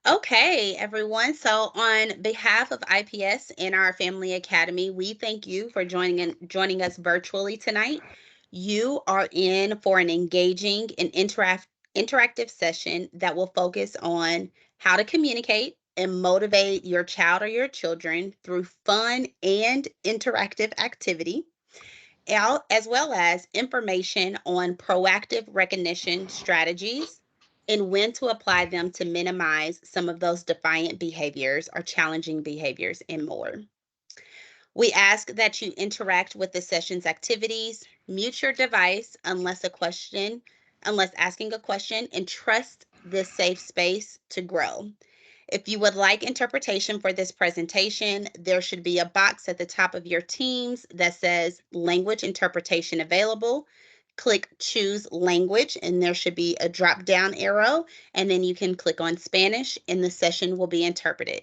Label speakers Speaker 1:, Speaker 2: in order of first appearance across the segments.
Speaker 1: Okay, everyone. So, on behalf of IPS and our Family Academy, we thank you for joining us virtually tonight. You are in for an engaging and interactive session that will focus on how to communicate and motivate your child or your children through fun and interactive activity, as well as information on proactive recognition strategies and when to apply them to minimize some of those defiant behaviors or challenging behaviors and more. We ask that you interact with the session's activities, mute your device unless asking a question, and trust this safe space to grow. If you would like interpretation for this presentation, there should be a box at the top of your Teams that says language interpretation available. Click choose language, and there should be a drop down arrow, and then you can click on Spanish, and the session will be interpreted.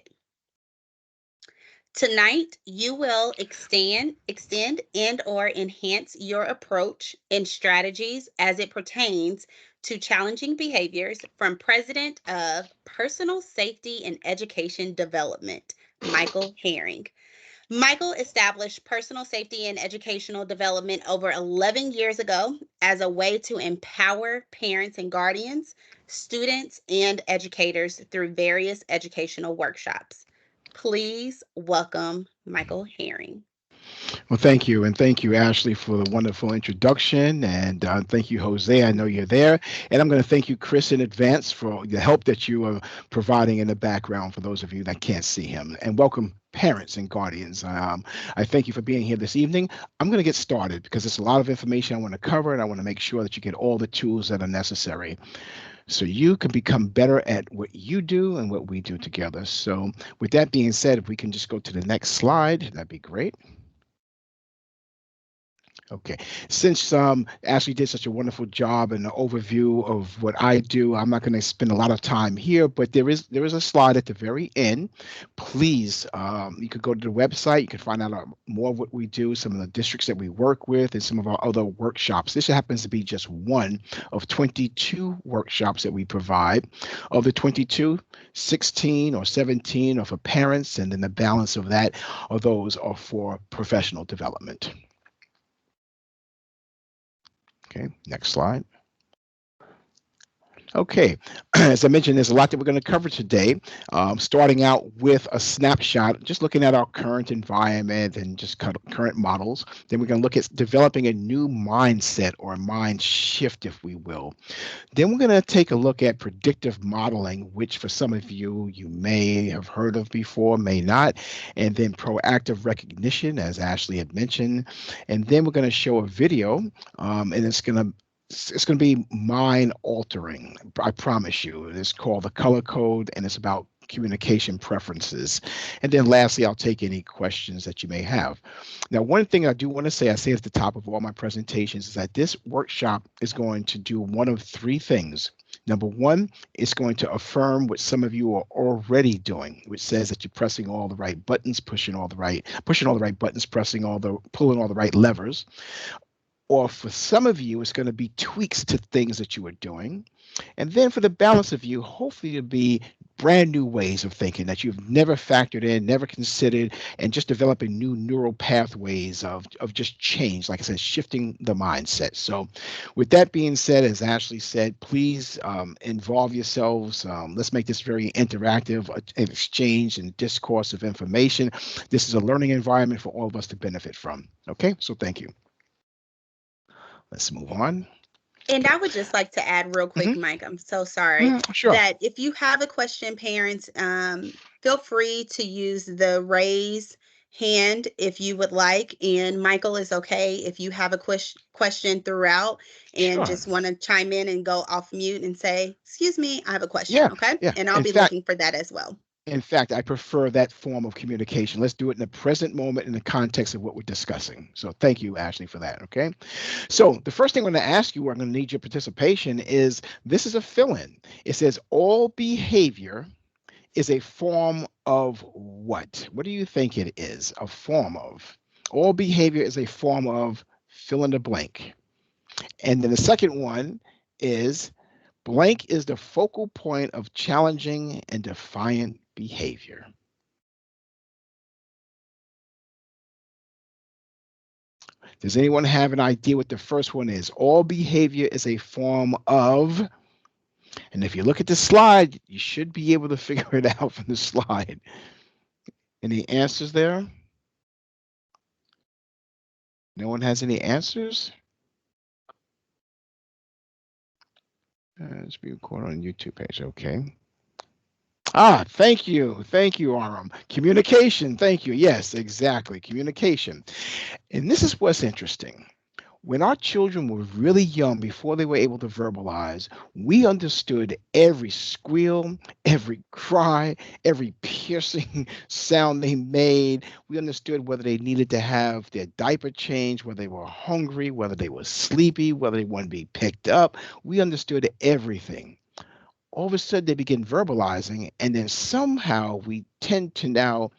Speaker 1: Tonight, you will extend and or enhance your approach and strategies as it pertains to challenging behaviors from President of Personal Safety and Education Development, Michael Herring. Michael established personal safety and educational development over 11 years ago as a way to empower parents and guardians, students, and educators through various educational workshops. Please welcome Michael Herring.
Speaker 2: Well, thank you. And thank you, Ashley, for the wonderful introduction. And thank you, Jose. I know you're there. And I'm going to thank you, Chris, in advance for the help that you are providing in the background for those of you that can't see him. And welcome, parents and guardians. I thank you for being here this evening. I'm going to get started because there's a lot of information I want to cover, and I want to make sure that you get all the tools that are necessary so you can become better at what you do and what we do together. So, with that being said, if we can just go to the next slide, that'd be great. Okay. Since Ashley did such a wonderful job and an overview of what I do, I'm not going to spend a lot of time here, but there is a slide at the very end. Please, you could go to the website. You can find out more of what we do, some of the districts that we work with, and some of our other workshops. This happens to be just one of 22 workshops that we provide. Of the 22, 16 or 17 are for parents, and then the balance of that, of those are for professional development. Okay, next slide. Okay, as I mentioned, there's a lot that we're going to cover today. Starting out with a snapshot, just looking at our current environment and just current models. Then we're going to look at developing a new mindset or a mind shift, if we will. Then we're going to take a look at predictive modeling, which for some of you may have heard of before, may not. And then proactive recognition, as Ashley had mentioned. And then we're going to show a video, and it's going to be mind altering. I promise you. It's called The Color Code, and it's about communication preferences. And then lastly, I'll take any questions that you may have. Now, one thing I do want to say, I say at the top of all my presentations, is that this workshop is going to do one of three things. Number one, it's going to affirm what some of you are already doing, which says that you're pressing all the right buttons, pushing all the right buttons, pulling all the right levers. Or for some of you, it's going to be tweaks to things that you are doing. And then for the balance of you, hopefully it'll be brand new ways of thinking that you've never factored in, never considered, and just developing new neural pathways of just change, like I said, shifting the mindset. So with that being said, as Ashley said, please involve yourselves. Let's make this very interactive, an exchange and discourse of information. This is a learning environment for all of us to benefit from. Okay, so thank you. Let's move on.
Speaker 1: And
Speaker 2: Okay.
Speaker 1: I would just like to add real quick,
Speaker 2: Hmm.
Speaker 1: Mike, I'm so sorry,
Speaker 2: Sure.
Speaker 1: that if you have a question, parents, feel free to use the raise hand if you would like. And Michael is okay if you have a question throughout and
Speaker 2: Sure.
Speaker 1: just want to chime in and go off mute and say, excuse me, I have a question.
Speaker 2: Yeah.
Speaker 1: Okay.
Speaker 2: Yeah.
Speaker 1: And I'll be looking for that as well.
Speaker 2: In fact, I prefer that form of communication. Let's do it in the present moment in the context of what we're discussing. So thank you, Ashley, for that. Okay. So the first thing I'm going to ask you, where I'm going to need your participation, is this is a fill-in. It says all behavior is a form of what? What do you think it is? A form of? All behavior is a form of fill in the blank. And then the second one is Blank is the focal point of challenging and defiant behavior. Does anyone have an idea what the first one is? All behavior is a form of, and if you look at the slide, you should be able to figure it out from the slide. Any answers there? No one has any answers? It's being recorded on YouTube page. Okay. Ah, thank you. Thank you, Aram. Communication. Thank you. Yes, exactly. Communication. And this is what's interesting. When our children were really young, before they were able to verbalize, we understood every squeal, every cry, every piercing sound they made. We understood whether they needed to have their diaper changed, whether they were hungry, whether they were sleepy, whether they wanted to be picked up. We understood everything. All of a sudden, they begin verbalizing, and then somehow we tend to now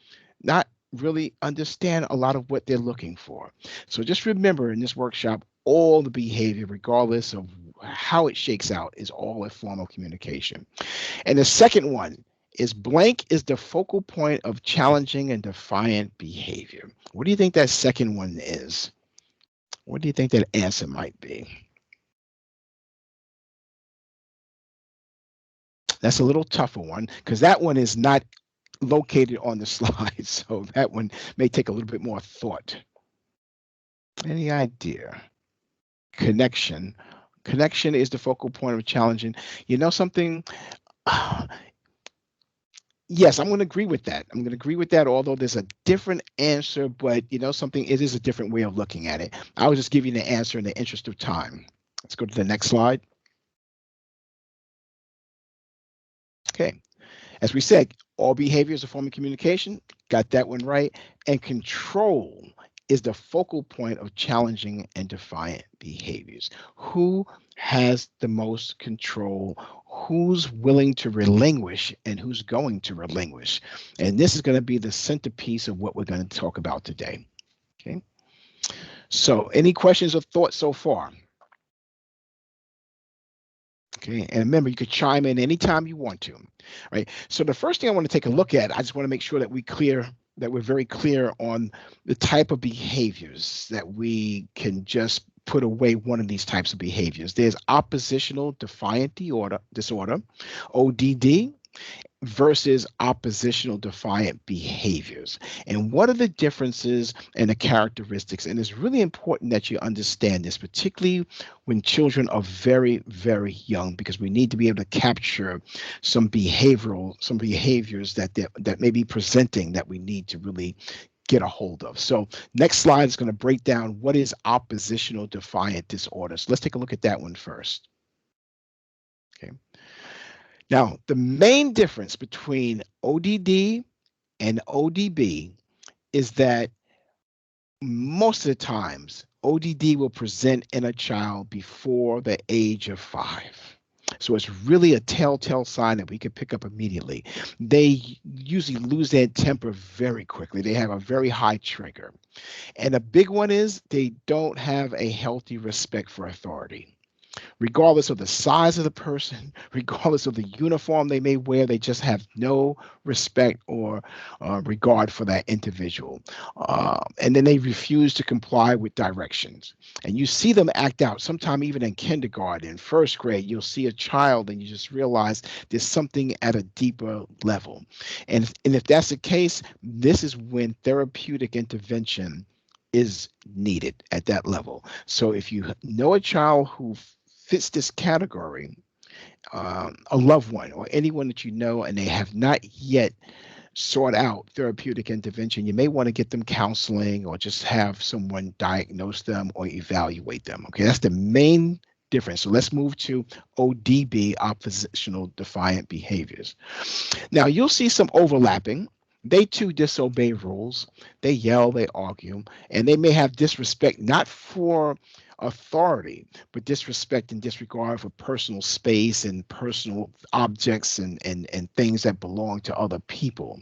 Speaker 2: not really understand a lot of what they're looking for. So just remember in this workshop, all the behavior, regardless of how it shakes out, is all a form of communication. And the second one is blank is the focal point of challenging and defiant behavior. What do you think that second one is? What do you think that answer might be? That's a little tougher one because that one is not located on the slide. So that one may take a little bit more thought. Any idea? Connection. Connection is the focal point of challenging. You know something? Yes, I'm going to agree with that. I'm going to agree with that, although there's a different answer, but you know something? It is a different way of looking at it. I was just giving the answer in the interest of time. Let's go to the next slide. Okay. As we said, all behavior is a form of communication. Got that one right. And control is the focal point of challenging and defiant behaviors. Who has the most control? Who's willing to relinquish and who's going to relinquish? And this is going to be the centerpiece of what we're going to talk about today. Okay. So, any questions or thoughts so far? Okay, and remember, you could chime in anytime you want to, right? So the first thing I want to take a look at, I just want to make sure that we're very clear on the type of behaviors that we can just put away one of these types of behaviors. There's oppositional defiant disorder, ODD, versus oppositional defiant behaviors. And what are the differences and the characteristics? And it's really important that you understand this, particularly when children are very, very young, because we need to be able to capture some behaviors that may be presenting that we need to really get a hold of. So next slide is going to break down what is oppositional defiant disorder. So let's take a look at that one first. Okay. Now, the main difference between ODD and ODB is that most of the times ODD will present in a child before the age of 5. So it's really a telltale sign that we can pick up immediately. They usually lose their temper very quickly. They have a very high trigger. And a big one is they don't have a healthy respect for authority, regardless of the size of the person, regardless of the uniform they may wear. They just have no respect or regard for that individual. And then they refuse to comply with directions. And you see them act out sometime even in kindergarten, in first grade. You'll see a child and you just realize there's something at a deeper level. And if that's the case, this is when therapeutic intervention is needed at that level. So if you know a child who fits this category, a loved one or anyone that you know, and they have not yet sought out therapeutic intervention, you may want to get them counseling or just have someone diagnose them or evaluate them. Okay, that's the main difference. So let's move to ODB, oppositional defiant behaviors. Now you'll see some overlapping. They too disobey rules. They yell, they argue, and they may have disrespect not for authority, but disrespect and disregard for personal space and personal objects and things that belong to other people.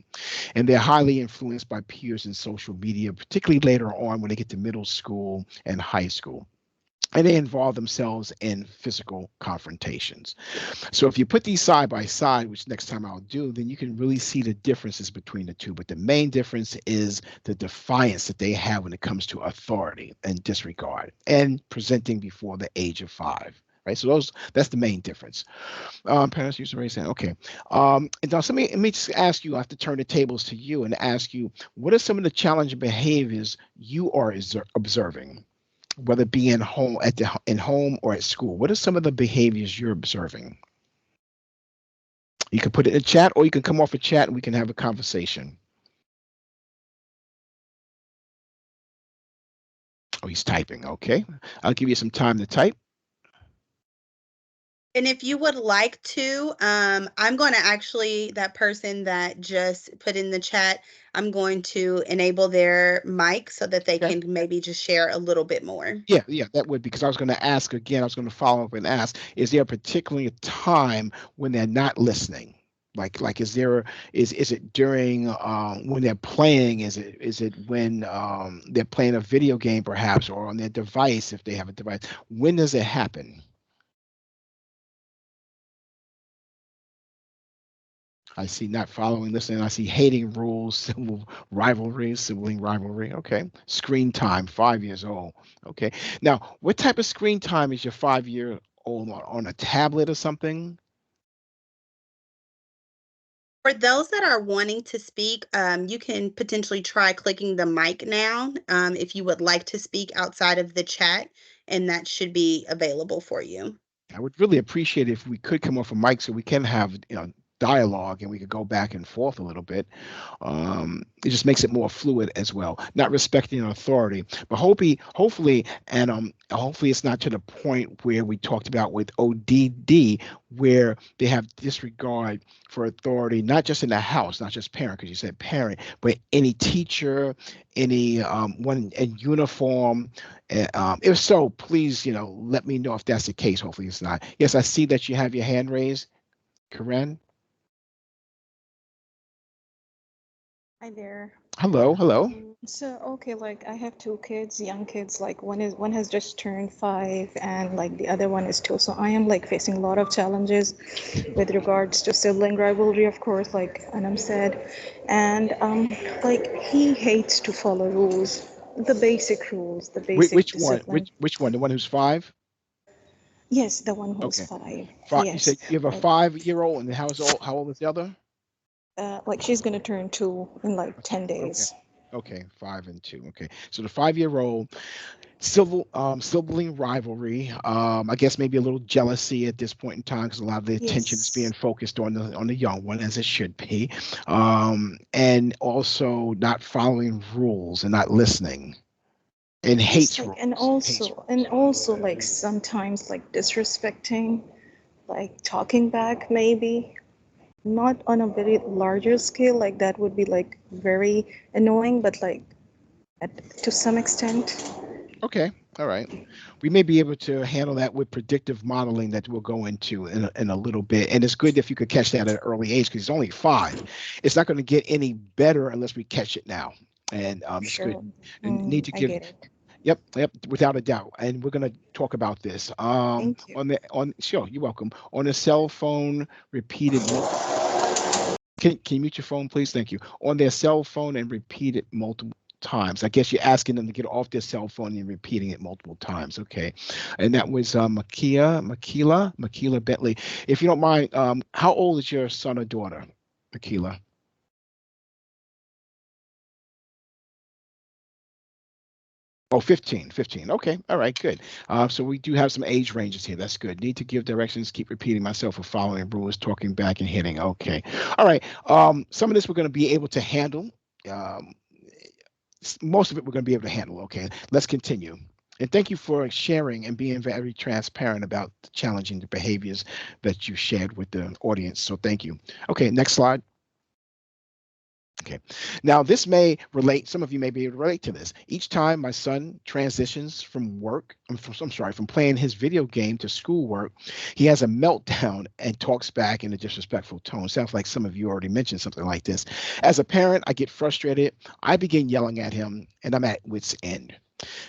Speaker 2: And they're highly influenced by peers and social media, particularly later on when they get to middle school and high school. and they involve themselves in physical confrontations. So if you put these side by side, which next time I'll do, then you can really see the differences between the two. But the main difference is the defiance that they have when it comes to authority and disregard and presenting before the age of 5. Right, so that's the main difference. Parents used to raise hand. Okay. And now, let me just ask you. I have to turn the tables to you and ask you, what are some of the challenging behaviors you are observing, whether it be in home or at school? What are some of the behaviors you're observing? You can put it in chat, or you can come off a chat and we can have a conversation. Oh, he's typing. Okay. I'll give you some time to type.
Speaker 1: And if you would like to, I'm going to actually, that person that just put in the chat, I'm going to enable their mic so that they
Speaker 2: Okay.
Speaker 1: can maybe just share a little bit more.
Speaker 2: Yeah, yeah, that would, because I was going to ask again. I was going to follow up and ask: is there a particular time when they're not listening? Like, is it during when they're playing? Is it when they're playing a video game, perhaps, or on their device if they have a device? When does it happen? I see not following, listening. I see hating rules, civil rivalry, sibling rivalry. Okay. Screen time, 5 years old. Okay. Now, what type of screen time is your 5 year old on a tablet or something?
Speaker 1: For those that are wanting to speak, you can potentially try clicking the mic now if you would like to speak outside of the chat, and that should be available for you.
Speaker 2: I would really appreciate it if we could come off a mic so we can have, dialogue, and we could go back and forth a little bit. It just makes it more fluid as well, not respecting authority. But hopefully it's not to the point where we talked about with ODD, where they have disregard for authority, not just in the house, not just parent, because you said parent, but any teacher, any one in uniform. If so, please, let me know if that's the case. Hopefully it's not. Yes, I see that you have your hand raised, Karen.
Speaker 3: Hi there.
Speaker 2: Hello, hello.
Speaker 3: So okay, like I have two kids, young kids. Like one has just turned 5, and like the other one is 2. So I am like facing a lot of challenges with regards to sibling rivalry, of course, like Anam said, and like he hates to follow rules, the basic rules, the basic
Speaker 2: Which one?
Speaker 3: discipline.
Speaker 2: Which one? The one who's 5?
Speaker 3: Yes, the one who's
Speaker 2: Okay.
Speaker 3: 5.
Speaker 2: Five. You
Speaker 3: Yes,
Speaker 2: said you have a
Speaker 3: like
Speaker 2: 5 year old, and how old is the other?
Speaker 3: like she's gonna turn 2 in like
Speaker 2: Okay.
Speaker 3: 10
Speaker 2: Okay.
Speaker 3: days.
Speaker 2: Okay. 5 and 2. Okay. So the 5 year old, sibling rivalry. I guess maybe a little jealousy at this point in time because a lot of the attention is being
Speaker 3: Yes.
Speaker 2: focused on the young one, as it should be, and also not following rules and not listening, and
Speaker 3: Yes,
Speaker 2: hates
Speaker 3: like and
Speaker 2: rules. Hates
Speaker 3: also
Speaker 2: rules.
Speaker 3: like sometimes like disrespecting, like talking back maybe, not on a very larger scale, like that would be like very annoying, but like to some extent.
Speaker 2: Okay. All right. We may be able to handle that with predictive modeling that we'll go into in a little bit. And it's good if you could catch that at an early age because he's only 5. It's not going to get any better unless we catch it now. And it's good.
Speaker 3: Sure.
Speaker 2: And need to
Speaker 3: I
Speaker 2: give.
Speaker 3: get it.
Speaker 2: Yep, yep, without a doubt. And we're going to talk about this.
Speaker 3: Thank you.
Speaker 2: Sure, you're welcome. On a cell phone, repeated multiple. Can you mute your phone, please? Thank you. On their cell phone and repeat it multiple times. I guess you're asking them to get off their cell phone and repeating it multiple times. Okay. And that was Makila Bentley. If you don't mind, how old is your son or daughter, Makila? Oh, 15, 15. Okay. All right, good. So we do have some age ranges here. That's good. Need to give directions, keep repeating myself or following rules, talking back and hitting. Okay. All right. Some of this we're going to be able to handle. Um, Most of it we're going to be able to handle. Okay. Let's continue. And thank you for sharing and being very transparent about the challenging behaviors that you shared with the audience. So thank you. Okay, next slide. Okay. Now, this may relate, some of you may be able to relate to this. Each time my son transitions from work, I'm sorry, from playing his video game to schoolwork, he has a meltdown and talks back in a disrespectful tone. Sounds like some of you already mentioned something like this. As a parent, I get frustrated. I begin yelling at him and I'm at wit's end.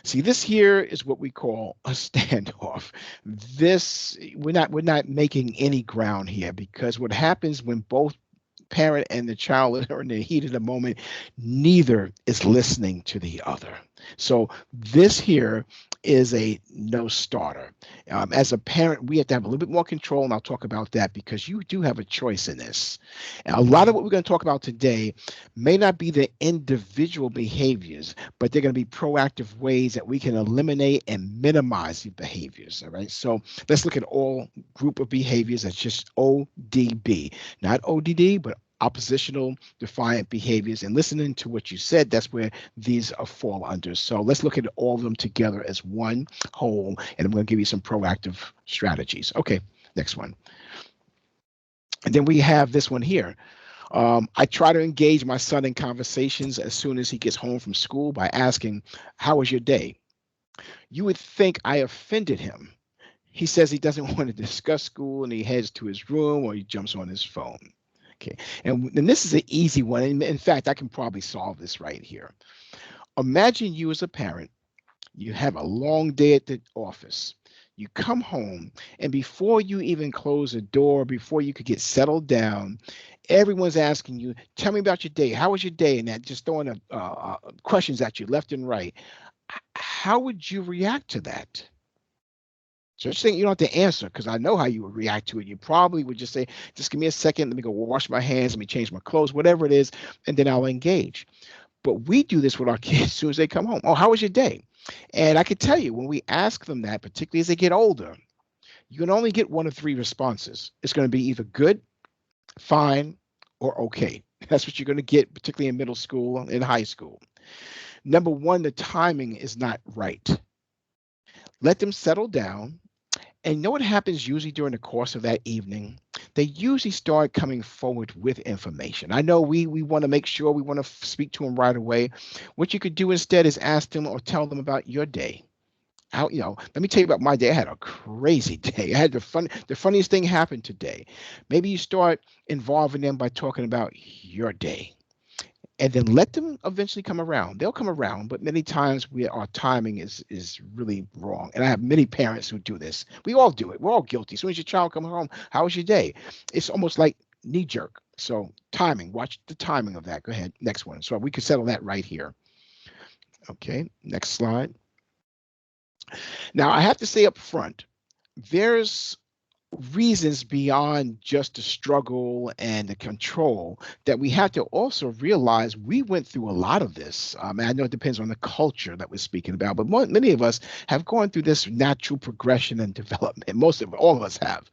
Speaker 2: See, this here is what we call a standoff. This we're not making any ground here because what happens when both parent and the child are in the heat of the moment, neither is listening to the other. So this here is a no starter. As a parent, we have to have a little bit more control, and I'll talk about that because you do have a choice in this. And a lot of what we're going to talk about today may not be the individual behaviors, but they're going to be proactive ways that we can eliminate and minimize the behaviors. All right. So let's look at all group of behaviors. That's just ODB, not ODD, but oppositional defiant behaviors. And listening to what you said, that's where these fall under. So let's look at all of them together as one whole, and I'm going to give you some proactive strategies. Okay, next one. And then we have this one here. I try to engage my son in conversations as soon as he gets home from school by asking, "How was your day?" You would think I offended him. He says he doesn't want to discuss school and he heads to his room or he jumps on his phone. Okay. And this is an easy one. In fact, I can probably solve this right here. Imagine you as a parent, you have a long day at the office. You come home, and before you even close the door, before you could get settled down, everyone's asking you, "Tell me about your day. How was your day?" And that just throwing questions at you left and right. How would you react to that? Just think you don't have to answer because I know how you would react to it. You probably would just say, "Just give me a second. Let me go wash my hands. Let me change my clothes, whatever it is, and then I'll engage." But we do this with our kids as soon as they come home. "Oh, how was your day?" And I can tell you when we ask them that, particularly as they get older, you can only get one of three responses. It's going to be either good, fine, or okay. That's what you're going to get, particularly in middle school and high school. Number one, the timing is not right. Let them settle down. And you know what happens usually during the course of that evening? They usually start coming forward with information. I know we want to make sure we want to speak to them right away. What you could do instead is ask them or tell them about your day. How, let me tell you about my day. I had a crazy day. I had the funniest thing happen today. Maybe you start involving them by talking about your day and then let them eventually come around. They'll come around, but many times our timing is really wrong. And I have many parents who do this. We all do it. We're all guilty. As soon as your child comes home, how was your day? It's almost like knee jerk. So timing, watch the timing of that. Go ahead, next one. So we could settle that right here. Okay, next slide. Now I have to say up front, there's reasons beyond just the struggle and the control that we have to also realize we went through a lot of this. And I know it depends on the culture that we're speaking about, but many of us have gone through this natural progression and development. All of us have.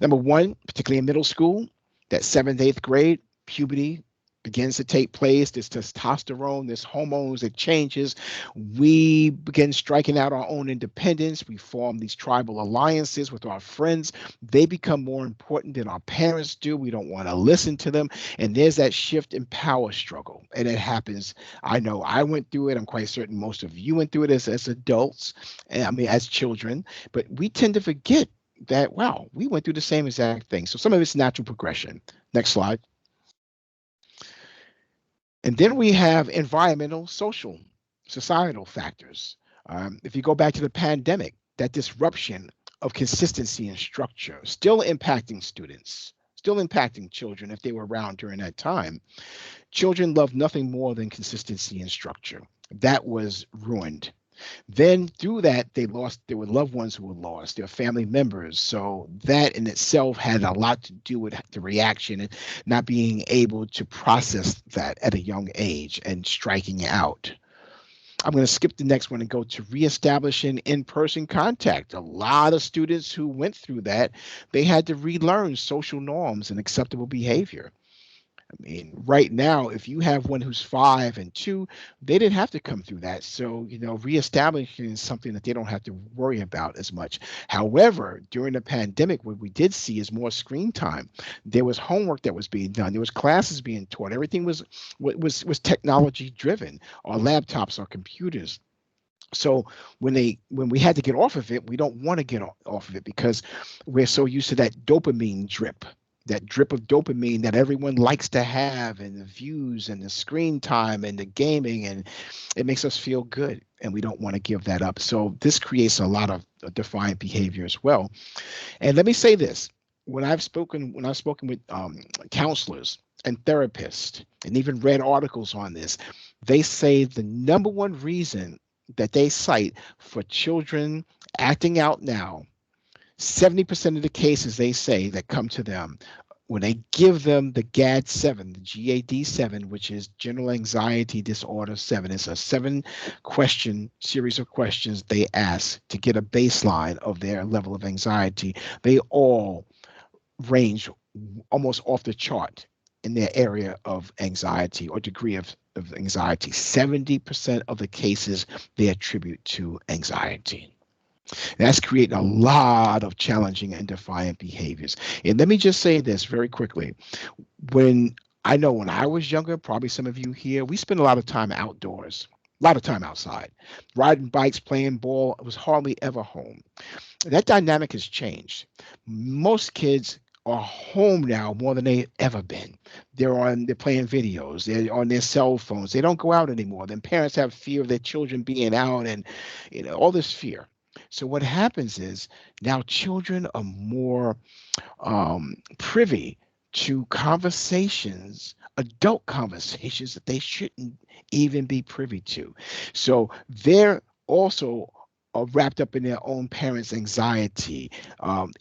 Speaker 2: Number one, particularly in middle school, that seventh, eighth grade, puberty begins to take place. This testosterone, this hormones, it changes. We begin striking out our own independence. We form these tribal alliances with our friends. They become more important than our parents do. We don't want to listen to them. And there's that shift in power struggle. And it happens. I know I went through it. I'm quite certain most of you went through it as adults, I mean, as children. But we tend to forget that, wow, we went through the same exact thing. So some of it's natural progression. Next slide. And then we have environmental, social, societal factors. If you go back to the pandemic, that disruption of consistency and structure still impacting students, still impacting children if they were around during that time. Children love nothing more than consistency and structure. That was ruined. Then through that, there were loved ones who were lost, their family members. So that in itself had a lot to do with the reaction and not being able to process that at a young age and striking out. I'm going to skip the next one and go to reestablishing in-person contact. A lot of students who went through that, they had to relearn social norms and acceptable behavior. I mean, right now, if you have one who's 5 and 2, they didn't have to come through that. So, reestablishing is something that they don't have to worry about as much. However, during the pandemic, what we did see is more screen time. There was homework that was being done. There was classes being taught. Everything was technology driven, or laptops or computers. So when we had to get off of it, we don't want to get off of it because we're so used to that dopamine drip. that drip of dopamine that everyone likes to have, and the views and the screen time and the gaming, and it makes us feel good, and we don't want to give that up. So this creates a lot of defiant behavior as well. And let me say this: when I've spoken with counselors and therapists, and even read articles on this, they say the number one reason that they cite for children acting out now, 70% of the cases they say that come to them, when they give them the GAD-7, the GAD-7, which is General Anxiety Disorder 7, it's a 7 question series of questions they ask to get a baseline of their level of anxiety. They all range almost off the chart in their area of anxiety or degree of anxiety. 70% of the cases they attribute to anxiety. That's creating a lot of challenging and defiant behaviors. And let me just say this very quickly. When I know when I was younger, probably some of you here, we spent a lot of time outdoors, a lot of time outside, riding bikes, playing ball. It was hardly ever home. That dynamic has changed. Most kids are home now more than they ever been. They're playing videos, they're on their cell phones. They don't go out anymore. Then parents have fear of their children being out, and all this fear. So what happens is now children are more privy to conversations, adult conversations that they shouldn't even be privy to. So they're also wrapped up in their own parents' anxiety,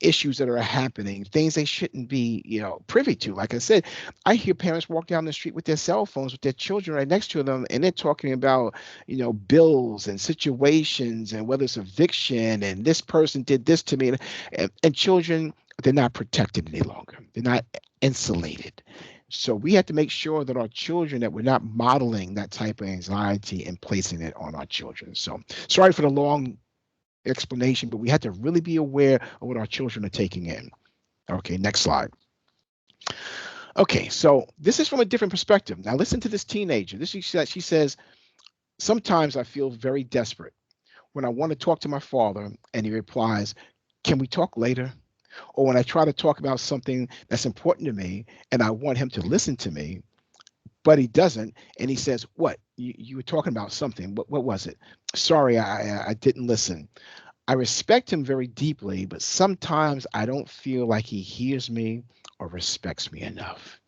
Speaker 2: issues that are happening, things they shouldn't be, privy to. Like I said, I hear parents walk down the street with their cell phones with their children right next to them, and they're talking about, bills and situations and whether it's eviction and this person did this to me, and children, they're not protected any longer. They're not insulated. So we have to make sure that our children, that we're not modeling that type of anxiety and placing it on our children. So sorry for the long explanation, but we have to really be aware of what our children are taking in. Okay, next slide. Okay, so this is from a different perspective. Now listen to this teenager. She says, sometimes I feel very desperate when I want to talk to my father and he replies, can we talk later? Or when I try to talk about something that's important to me and I want him to listen to me, but he doesn't, and he says, what? You were talking about something. What was it? Sorry, I didn't listen. I respect him very deeply, but sometimes I don't feel like he hears me or respects me enough.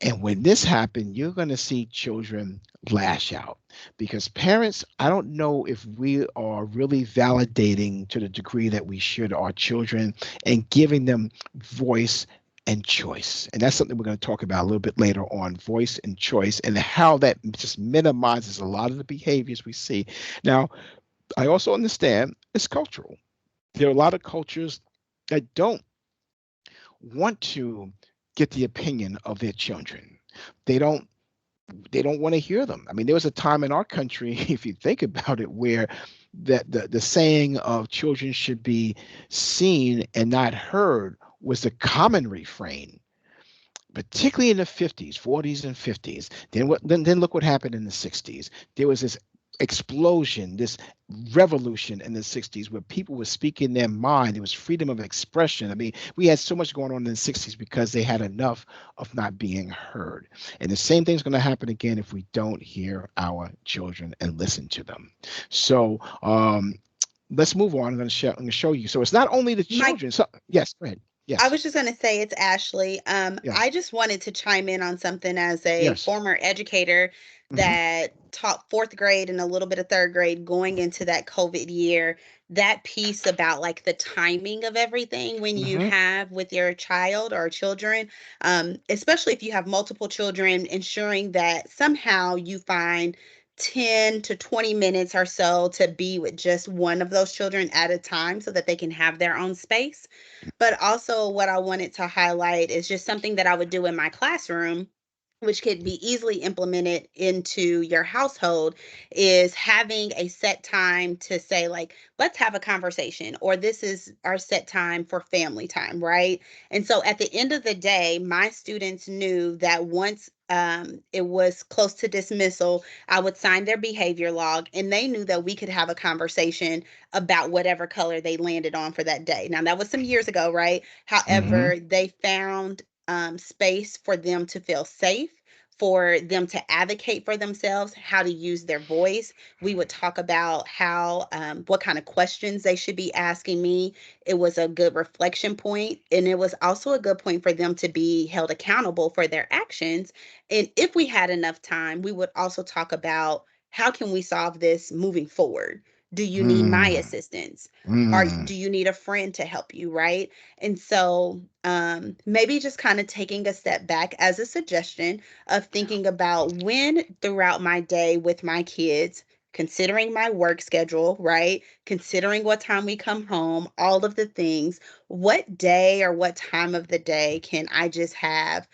Speaker 2: And when this happens, you're going to see children lash out because parents, I don't know if we are really validating to the degree that we should our children and giving them voice and choice. And that's something we're going to talk about a little bit later on, voice and choice, and how that just minimizes a lot of the behaviors we see. Now, I also understand it's cultural. There are a lot of cultures that don't want to get the opinion of their children. They don't they don't want to hear them. I mean, there was a time in our country, if you think about it, where the saying of children should be seen and not heard was the common refrain, particularly in the 50s, 40s, and 50s. Then look what happened in the 60s. There was this explosion, this revolution in the 60s where people were speaking their mind. There was freedom of expression. I mean, we had so much going on in the 60s because they had enough of not being heard. And the same thing's going to happen again if we don't hear our children and listen to them. So let's move on. I'm going to show you. So it's not only the
Speaker 1: Mike,
Speaker 2: children. So yes, go ahead.
Speaker 1: I
Speaker 2: Yes,
Speaker 1: was just going to say it's Ashley. I
Speaker 2: yes,
Speaker 1: just wanted to chime in on something as a
Speaker 2: yes.
Speaker 1: former educator
Speaker 2: Hmm.
Speaker 1: that taught fourth grade and a little bit of third grade going into that COVID year. That piece about like the timing of everything when you
Speaker 2: Hmm.
Speaker 1: have with your child or children, especially if you have multiple children, ensuring that somehow you find 10 to 20 minutes or so to be with just one of those children at a time so that they can have their own space. But also, what I wanted to highlight is just something that I would do in my classroom, which could be easily implemented into your household, is having a set time to say, like, let's have a conversation, or this is our set time for family time, right? And so at the end of the day, my students knew that once it was close to dismissal, I would sign their behavior log, and they knew that we could have a conversation about whatever color they landed on for that day. Now, that was some years ago, right?
Speaker 2: Hmm.
Speaker 1: However, they found space for them to feel safe, for them to advocate for themselves, how to use their voice. We would talk about how, what kind of questions they should be asking me. It was a good reflection point, and it was also a good point for them to be held accountable for their actions. And if we had enough time, we would also talk about how can we solve this moving forward. Do you need my
Speaker 2: Mm.
Speaker 1: assistance? Or
Speaker 2: Mm.
Speaker 1: do you need a friend to help you, right? And so, maybe just kind of taking a step back as a suggestion of thinking about when throughout my day with my kids, considering my work schedule, right? Considering what time we come home, all of the things, what day or what time of the day can I just have,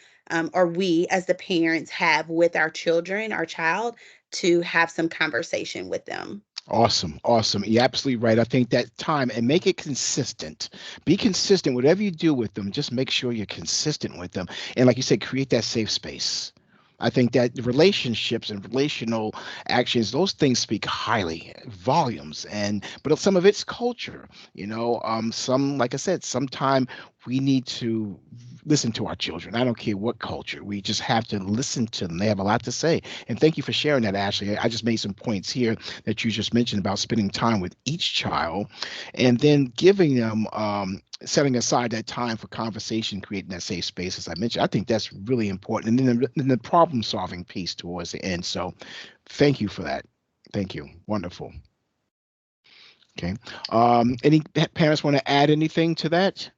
Speaker 1: or we as the parents have with our children, our child, to have some conversation with them?
Speaker 2: Awesome, awesome. You're absolutely right. I think that time and make it consistent. Be consistent. Whatever you do with them, just make sure you're consistent with them. And like you said, create that safe space. I think that the relationships and relational actions, those things speak highly, volumes, and but some of it's culture. Some, like I said, sometime we need to listen to our children. I don't care what culture. We just have to listen to them. They have a lot to say. And thank you for sharing that, Ashley. I just made some points here that you just mentioned about spending time with each child and then giving them setting aside that time for conversation, creating that safe space, as I mentioned. I think that's really important. And then the problem solving piece towards the end. So thank you for that. Thank you. Wonderful. Okay. Any parents want to add anything to that?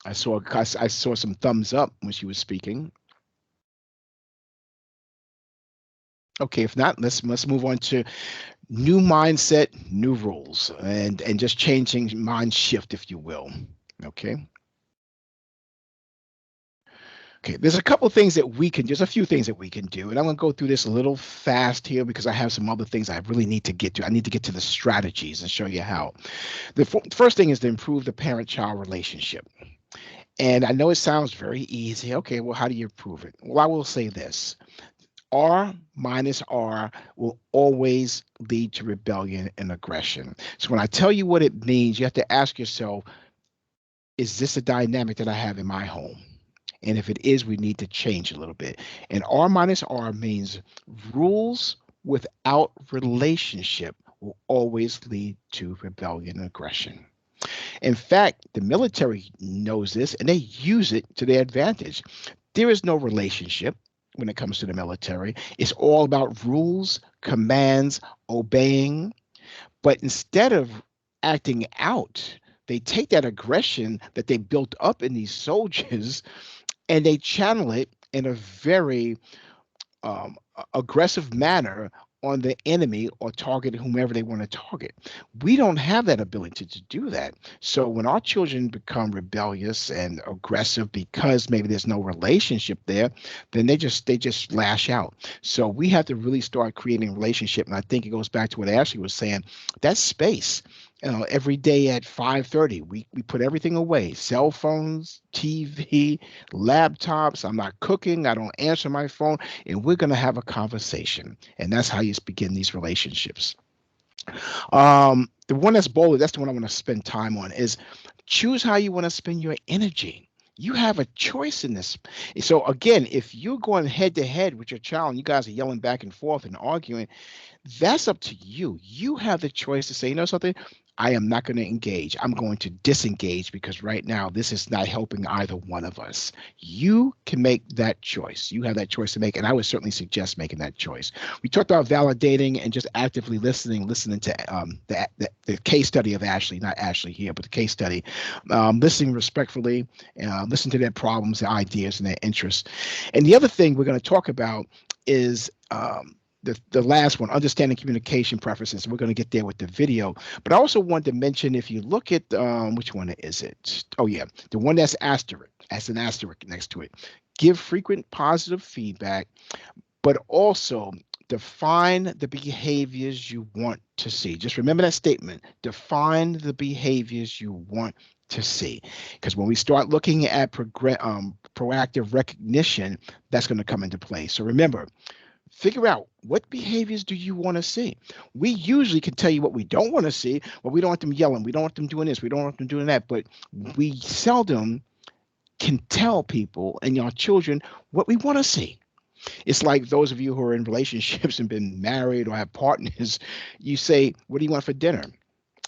Speaker 2: I saw some thumbs up when she was speaking. Okay, if not, let's move on to new mindset, new rules, and just changing mind shift, if you will. Okay. Okay, there's a couple things that we can, there's a few things that we can do. And I'm going to go through this a little fast here because I have some other things I really need to get to. I need to get to the strategies and show you how. The first thing is to improve the parent child relationship. And I know it sounds very easy. Okay, well, how do you improve it? Well, I will say this: R minus R will always lead to rebellion and aggression. So when I tell you what it means, you have to ask yourself, is this a dynamic that I have in my home? And if it is, we need to change a little bit. And R minus R means rules without relationship will always lead to rebellion and aggression. In fact, the military knows this and they use it to their advantage. There is no relationship when it comes to the military. It's all about rules, commands, obeying. But instead of acting out, they take that aggression that they built up in these soldiers and they channel it in a very aggressive manner on the enemy or target whomever they want to target. We don't have that ability to do that. So when our children become rebellious and aggressive because maybe there's no relationship there, then they just lash out. So we have to really start creating a relationship. And I think it goes back to what Ashley was saying. That space. Every day at 5:30, we put everything away: cell phones, TV, laptops. I'm not cooking. I don't answer my phone, and we're going to have a conversation. And that's how you begin these relationships. The one that's bolder, that's the one I want to spend time on, is choose how you want to spend your energy. You have a choice in this. So again, if you're going head to head with your child and you guys are yelling back and forth and arguing, that's up to you. You have the choice to say, you know something? I am not going to engage. I'm going to disengage because right now this is not helping either one of us. You can make that choice. You have that choice to make. And I would certainly suggest making that choice. We talked about validating and just actively listening to the case study of Ashley, not Ashley here, but the case study, listening respectfully, listen to their problems, their ideas, and their interests. And the other thing we're going to talk about is the last one, understanding communication preferences. We're going to get there with the video, but I also want to mention, if you look at which one is it? Oh yeah, the one that's asterisk, as an asterisk next to it. Give frequent positive feedback, but also define the behaviors you want to see. Just remember that statement. Define the behaviors you want to see. Because when we start looking at proactive recognition, that's going to come into play. So remember, figure out what behaviors do you want to see. We usually can tell you what we don't want to see. Well, we don't want them yelling. We don't want them doing this. We don't want them doing that. But we seldom can tell people and your children what we want to see. It's like those of you who are in relationships and been married or have partners, you say, what do you want for dinner?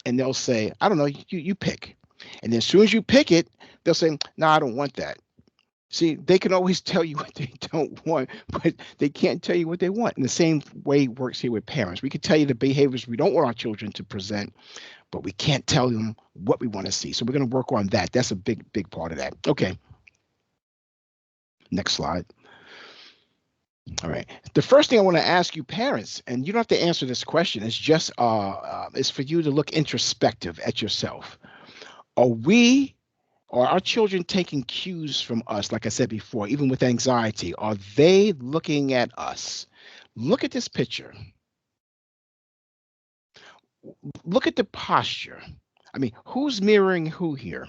Speaker 2: And they'll say, I don't know, you pick. And then as soon as you pick it, they'll say, no, I don't want that. See, they can always tell you what they don't want, but they can't tell you what they want. And the same way works here with parents. We can tell you the behaviors we don't want our children to present, but we can't tell them what we want to see. So we're going to work on that. That's a big part of that. Okay, next slide. All right. The first thing I want to ask you, parents, and you don't have to answer this question. It's just it's for you to look introspective at yourself. Are we Are our children taking cues from us? Like I said before, even with anxiety, are they looking at us? Look at this picture. Look at the posture. I mean, who's mirroring who here?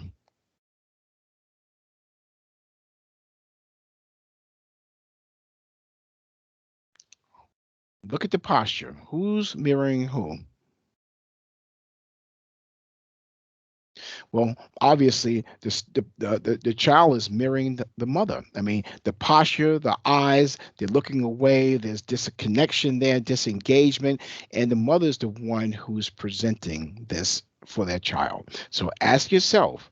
Speaker 2: Look at the posture. Who's mirroring who? Well, obviously, the child is mirroring the mother. I mean, the posture, the eyes, they're looking away. There's disconnection there, disengagement, and the mother's the one who's presenting this for their child. So ask yourself,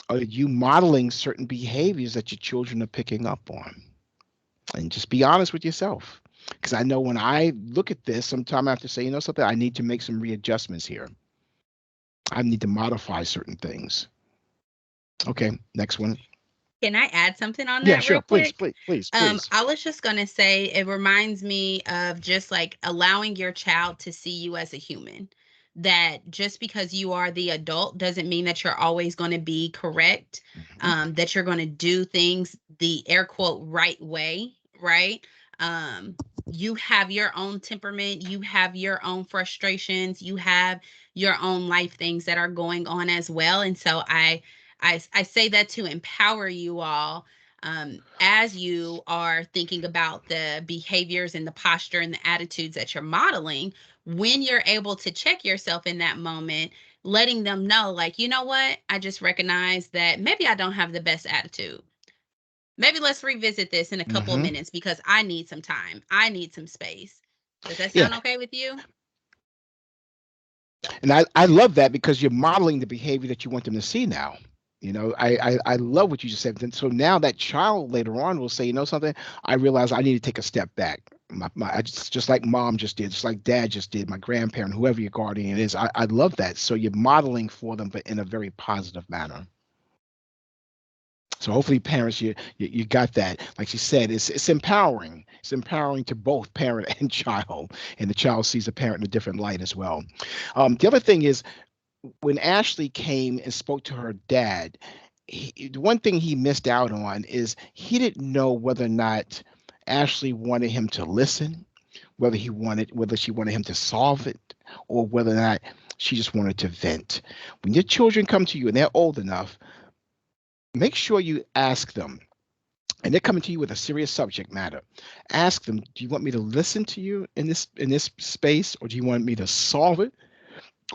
Speaker 2: are you modeling certain behaviors that your children are picking up on? And just be honest with yourself. Because I know when I look at this, sometimes I have to say, you know something, I need to make some readjustments here. I need to modify certain things. Okay, next one.
Speaker 1: Can I add something on
Speaker 2: Yeah,
Speaker 1: that real
Speaker 2: sure. Please,
Speaker 1: quick?
Speaker 2: please, please, please.
Speaker 1: I was just gonna say it reminds me of just like allowing your child to see you as a human. That just because you are the adult doesn't mean that you're always going to be correct.
Speaker 2: Mhm.
Speaker 1: That you're going to do things the air quote right way, right? You have your own temperament, you have your own frustrations, you have your own life things that are going on as well. And so I say that to empower you all as you are thinking about the behaviors and the posture and the attitudes that you're modeling, when you're able to check yourself in that moment, letting them know, like, you know what? I just recognize that maybe I don't have the best attitude. Maybe let's revisit this in a couple of
Speaker 2: Mhm.
Speaker 1: minutes because I need some time. I need some space. Does that
Speaker 2: Yeah,
Speaker 1: sound okay with you?
Speaker 2: and I love that because you're modeling the behavior that you want them to see now. I love what you just said. And so now that child later on will say, you know something, I realize I need to take a step back. I just like mom just did, just like dad just did, my grandparent, whoever your guardian is. I love that. So you're modeling for them, but in a very positive manner. So hopefully, parents, you got that. Like she said, it's empowering. It's empowering to both parent and child, and the child sees the parent in a different light as well. The other thing is when Ashley came and spoke to her dad, the one thing he missed out on is he didn't know whether or not Ashley wanted him to listen, whether she wanted him to solve it, or whether or not she just wanted to vent. When your children come to you and they're old enough, make sure you ask them, and they're coming to you with a serious subject matter. Ask them, do you want me to listen to you in this space, or do you want me to solve it,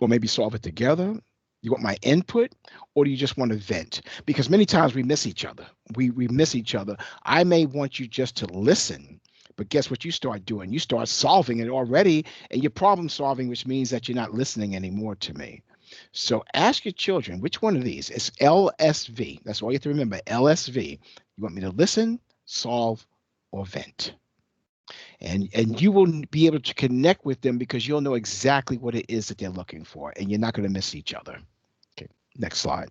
Speaker 2: or maybe solve it together? You want my input, or do you just want to vent? Because many times we miss each other. We miss each other. I may want you just to listen, but guess what you start doing? You start solving it already, and you're problem solving, which means that you're not listening anymore to me. So ask your children, which one of these? It's LSV. That's all you have to remember. LSV. You want me to listen, solve, or vent? And you will be able to connect with them because you'll know exactly what it is that they're looking for, and you're not going to miss each other. Okay, next slide.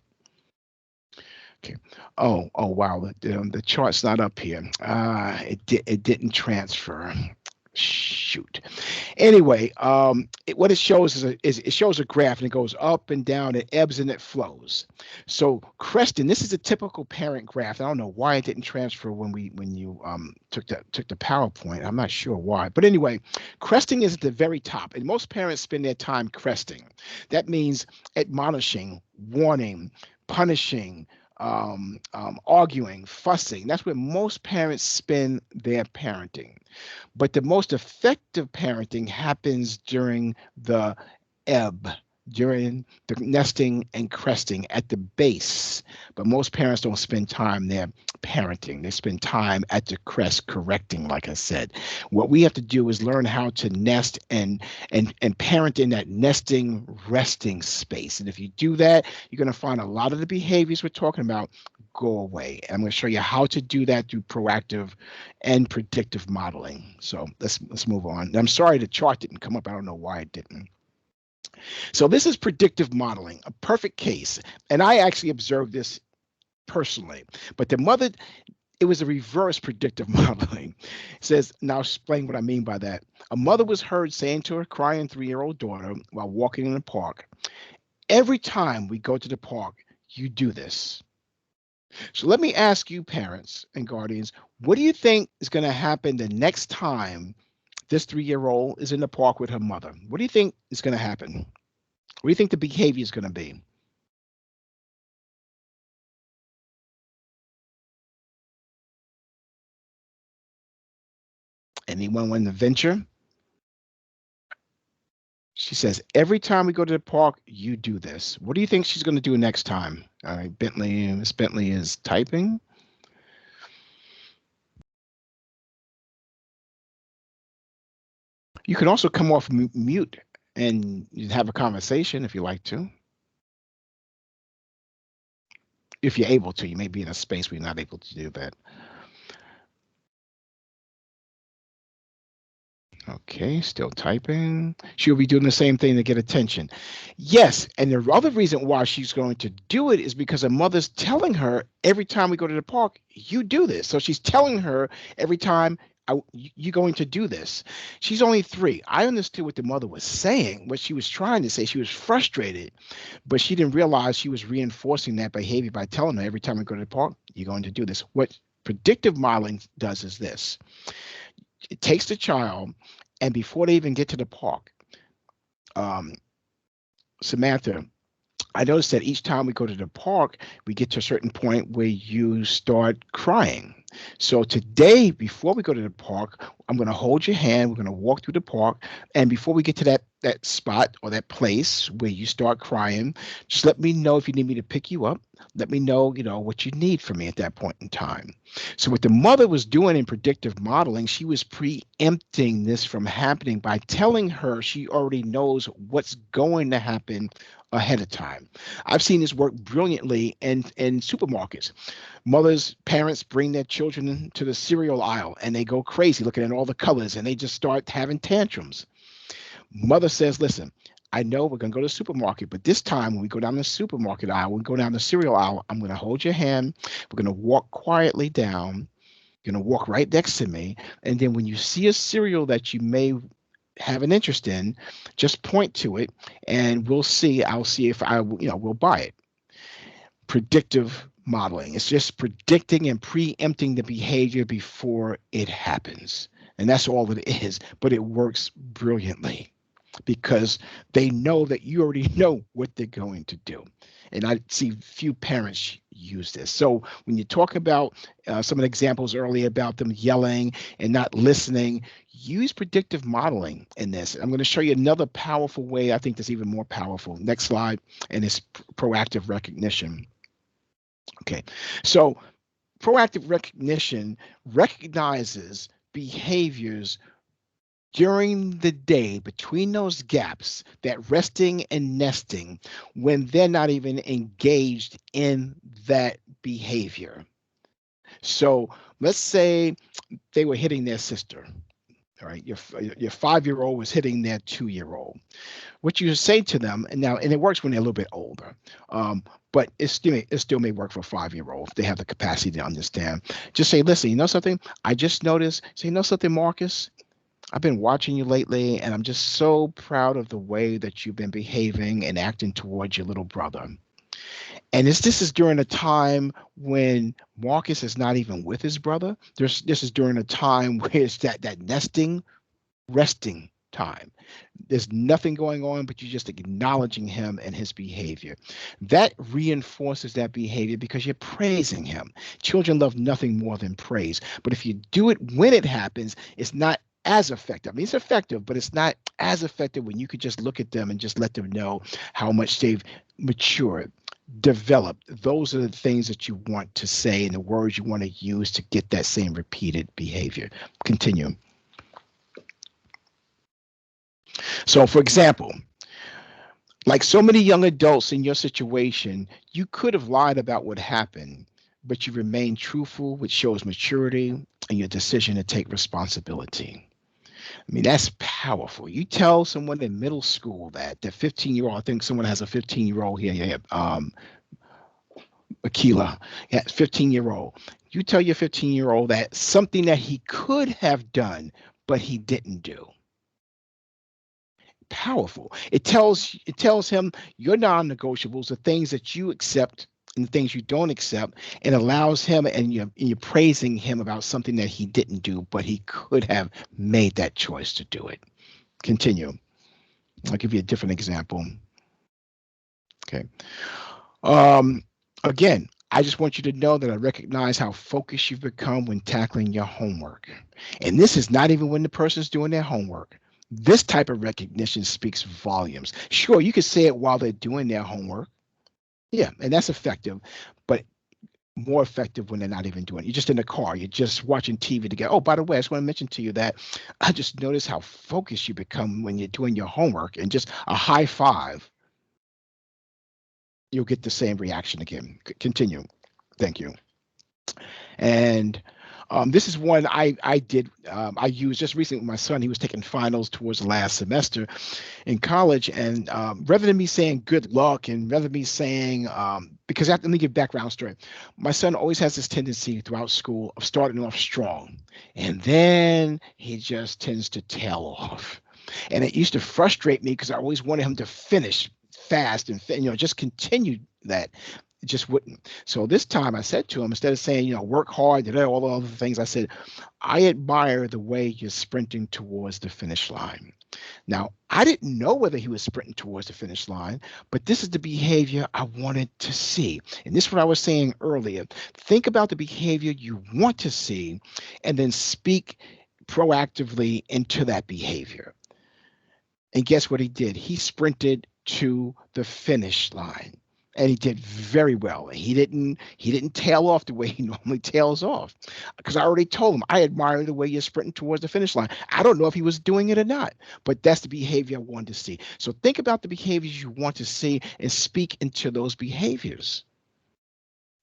Speaker 2: Okay. Oh wow, the chart's not up here. It didn't transfer. Shoot. Anyway, what it shows is it shows a graph and it goes up and down, it ebbs and it flows. So cresting, this is a typical parent graph. I don't know why it didn't transfer when you took the PowerPoint. I'm not sure why, but anyway, cresting is at the very top, and most parents spend their time cresting. That means admonishing, warning, punishing, arguing, fussing. That's where most parents spend their parenting. But the most effective parenting happens during the ebb, during the nesting and cresting at the base. But most parents don't spend time there parenting. They spend time at the crest correcting, like I said. What we have to do is learn how to nest and parent in that nesting, resting space. And if you do that, you're going to find a lot of the behaviors we're talking about go away. And I'm going to show you how to do that through proactive and predictive modeling. So let's move on. I'm sorry the chart didn't come up. I don't know why it didn't. So this is predictive modeling, a perfect case. And I actually observed this personally. But the mother, it was a reverse predictive modeling. It says, now explain what I mean by that. A mother was heard saying to her crying 3-year-old daughter while walking in the park, every time we go to the park, you do this. So let me ask you, parents and guardians, what do you think is going to happen the next time this 3-year-old is in the park with her mother? What do you think is going to happen? What do you think the behavior is going to be? Anyone want to venture? She says, every time we go to the park, you do this. What do you think she's going to do next time? All right, Miss Bentley is typing. You can also come off mute and have a conversation if you like to. If you're able to, you may be in a space where you're not able to do that. Okay, still typing. She'll be doing the same thing to get attention. Yes, and the other reason why she's going to do it is because her mother's telling her every time we go to the park, you do this. So she's telling her every time you're going to do this. She's only 3. I understood what the mother was saying, what she was trying to say. She was frustrated, but she didn't realize she was reinforcing that behavior by telling her every time we go to the park, you're going to do this. What predictive modeling does is this. It takes the child, and before they even get to the park, um, Samantha, I noticed that each time we go to the park, we get to a certain point where you start crying. So today, before we go to the park, I'm going to hold your hand. We're going to walk through the park, and before we get to that spot or that place where you start crying, just let me know if you need me to pick you up. Let me know, what you need from me at that point in time. So what the mother was doing in predictive modeling, she was preempting this from happening by telling her she already knows what's going to happen ahead of time. I've seen this work brilliantly in supermarkets. Mothers, parents bring their children to the cereal aisle and they go crazy looking at all the colors and they just start having tantrums. Mother says, listen, I know we're going to go to the supermarket, but this time when we go down the supermarket aisle, we go down the cereal aisle, I'm going to hold your hand. We're going to walk quietly down. You're going to walk right next to me. And then when you see a cereal that you may have an interest in, just point to it and we'll see. I'll see if we'll buy it. Predictive modeling. It's just predicting and preempting the behavior before it happens. And that's all it is, but it works brilliantly because they know that you already know what they're going to do. And I see few parents use this. So when you talk about some of the examples earlier about them yelling and not listening, use predictive modeling in this. I'm going to show you another powerful way. I think that's even more powerful. Next slide, and it's proactive recognition. Okay, so proactive recognition recognizes behaviors during the day between those gaps, that resting and nesting, when they're not even engaged in that behavior. So let's say they were hitting their sister. All right, your 5-year-old was hitting their 2-year-old. What you say to them, and it works when they're a little bit older, but it still may work for a 5-year-old if they have the capacity to understand. Just say, listen, you know something? I just noticed. Say, you know something, Marcus? I've been watching you lately, and I'm just so proud of the way that you've been behaving and acting towards your little brother. And this is during a time when Marcus is not even with his brother. This is during a time where it's that nesting, resting time. There's nothing going on, but you're just acknowledging him and his behavior. That reinforces that behavior because you're praising him. Children love nothing more than praise. But if you do it when it happens, it's not as effective. I mean, it's effective, but it's not as effective when you could just look at them and just let them know how much they've matured, developed. Those are the things that you want to say and the words you want to use to get that same repeated behavior. Continue. So, for example, like so many young adults in your situation, you could have lied about what happened, but you remain truthful, which shows maturity and your decision to take responsibility. I mean, that's powerful. You tell someone in middle school that the 15-year-old, I think someone has a 15-year-old here, yeah, Akila, yeah, 15-year-old. You tell your 15-year-old that something that he could have done, but he didn't do. Powerful. It tells him your non-negotiables, the things that you accept and the things you don't accept, and allows him and you're praising him about something that he didn't do, but he could have made that choice to do it. Continue. I'll give you a different example. Okay. Um, Again, I just want you to know that I recognize how focused you've become when tackling your homework. And this is not even when the person's doing their homework. This type of recognition speaks volumes. Sure, you could say it while they're doing their homework. Yeah, and that's effective, but more effective when they're not even doing it. You're just in the car, you're just watching TV to get, oh, by the way, I just want to mention to you that I just noticed how focused you become when you're doing your homework, and just a high five, you'll get the same reaction again. Continue. Thank you. And this is one I used just recently with my son. He was taking finals towards the last semester in college, and rather than me saying good luck, and rather than me saying because let me give background story. My son always has this tendency throughout school of starting off strong, and then he just tends to tail off. And it used to frustrate me because I always wanted him to finish fast and just continue that. It just wouldn't. So this time I said to him, instead of saying, work hard, all the other things, I said, I admire the way you're sprinting towards the finish line. Now, I didn't know whether he was sprinting towards the finish line, but this is the behavior I wanted to see. And this is what I was saying earlier. Think about the behavior you want to see and then speak proactively into that behavior. And guess what he did? He sprinted to the finish line. And he did very well. He didn't tail off the way he normally tails off. Because I already told him I admire the way you're sprinting towards the finish line. I don't know if he was doing it or not, but that's the behavior I wanted to see. So think about the behaviors you want to see and speak into those behaviors.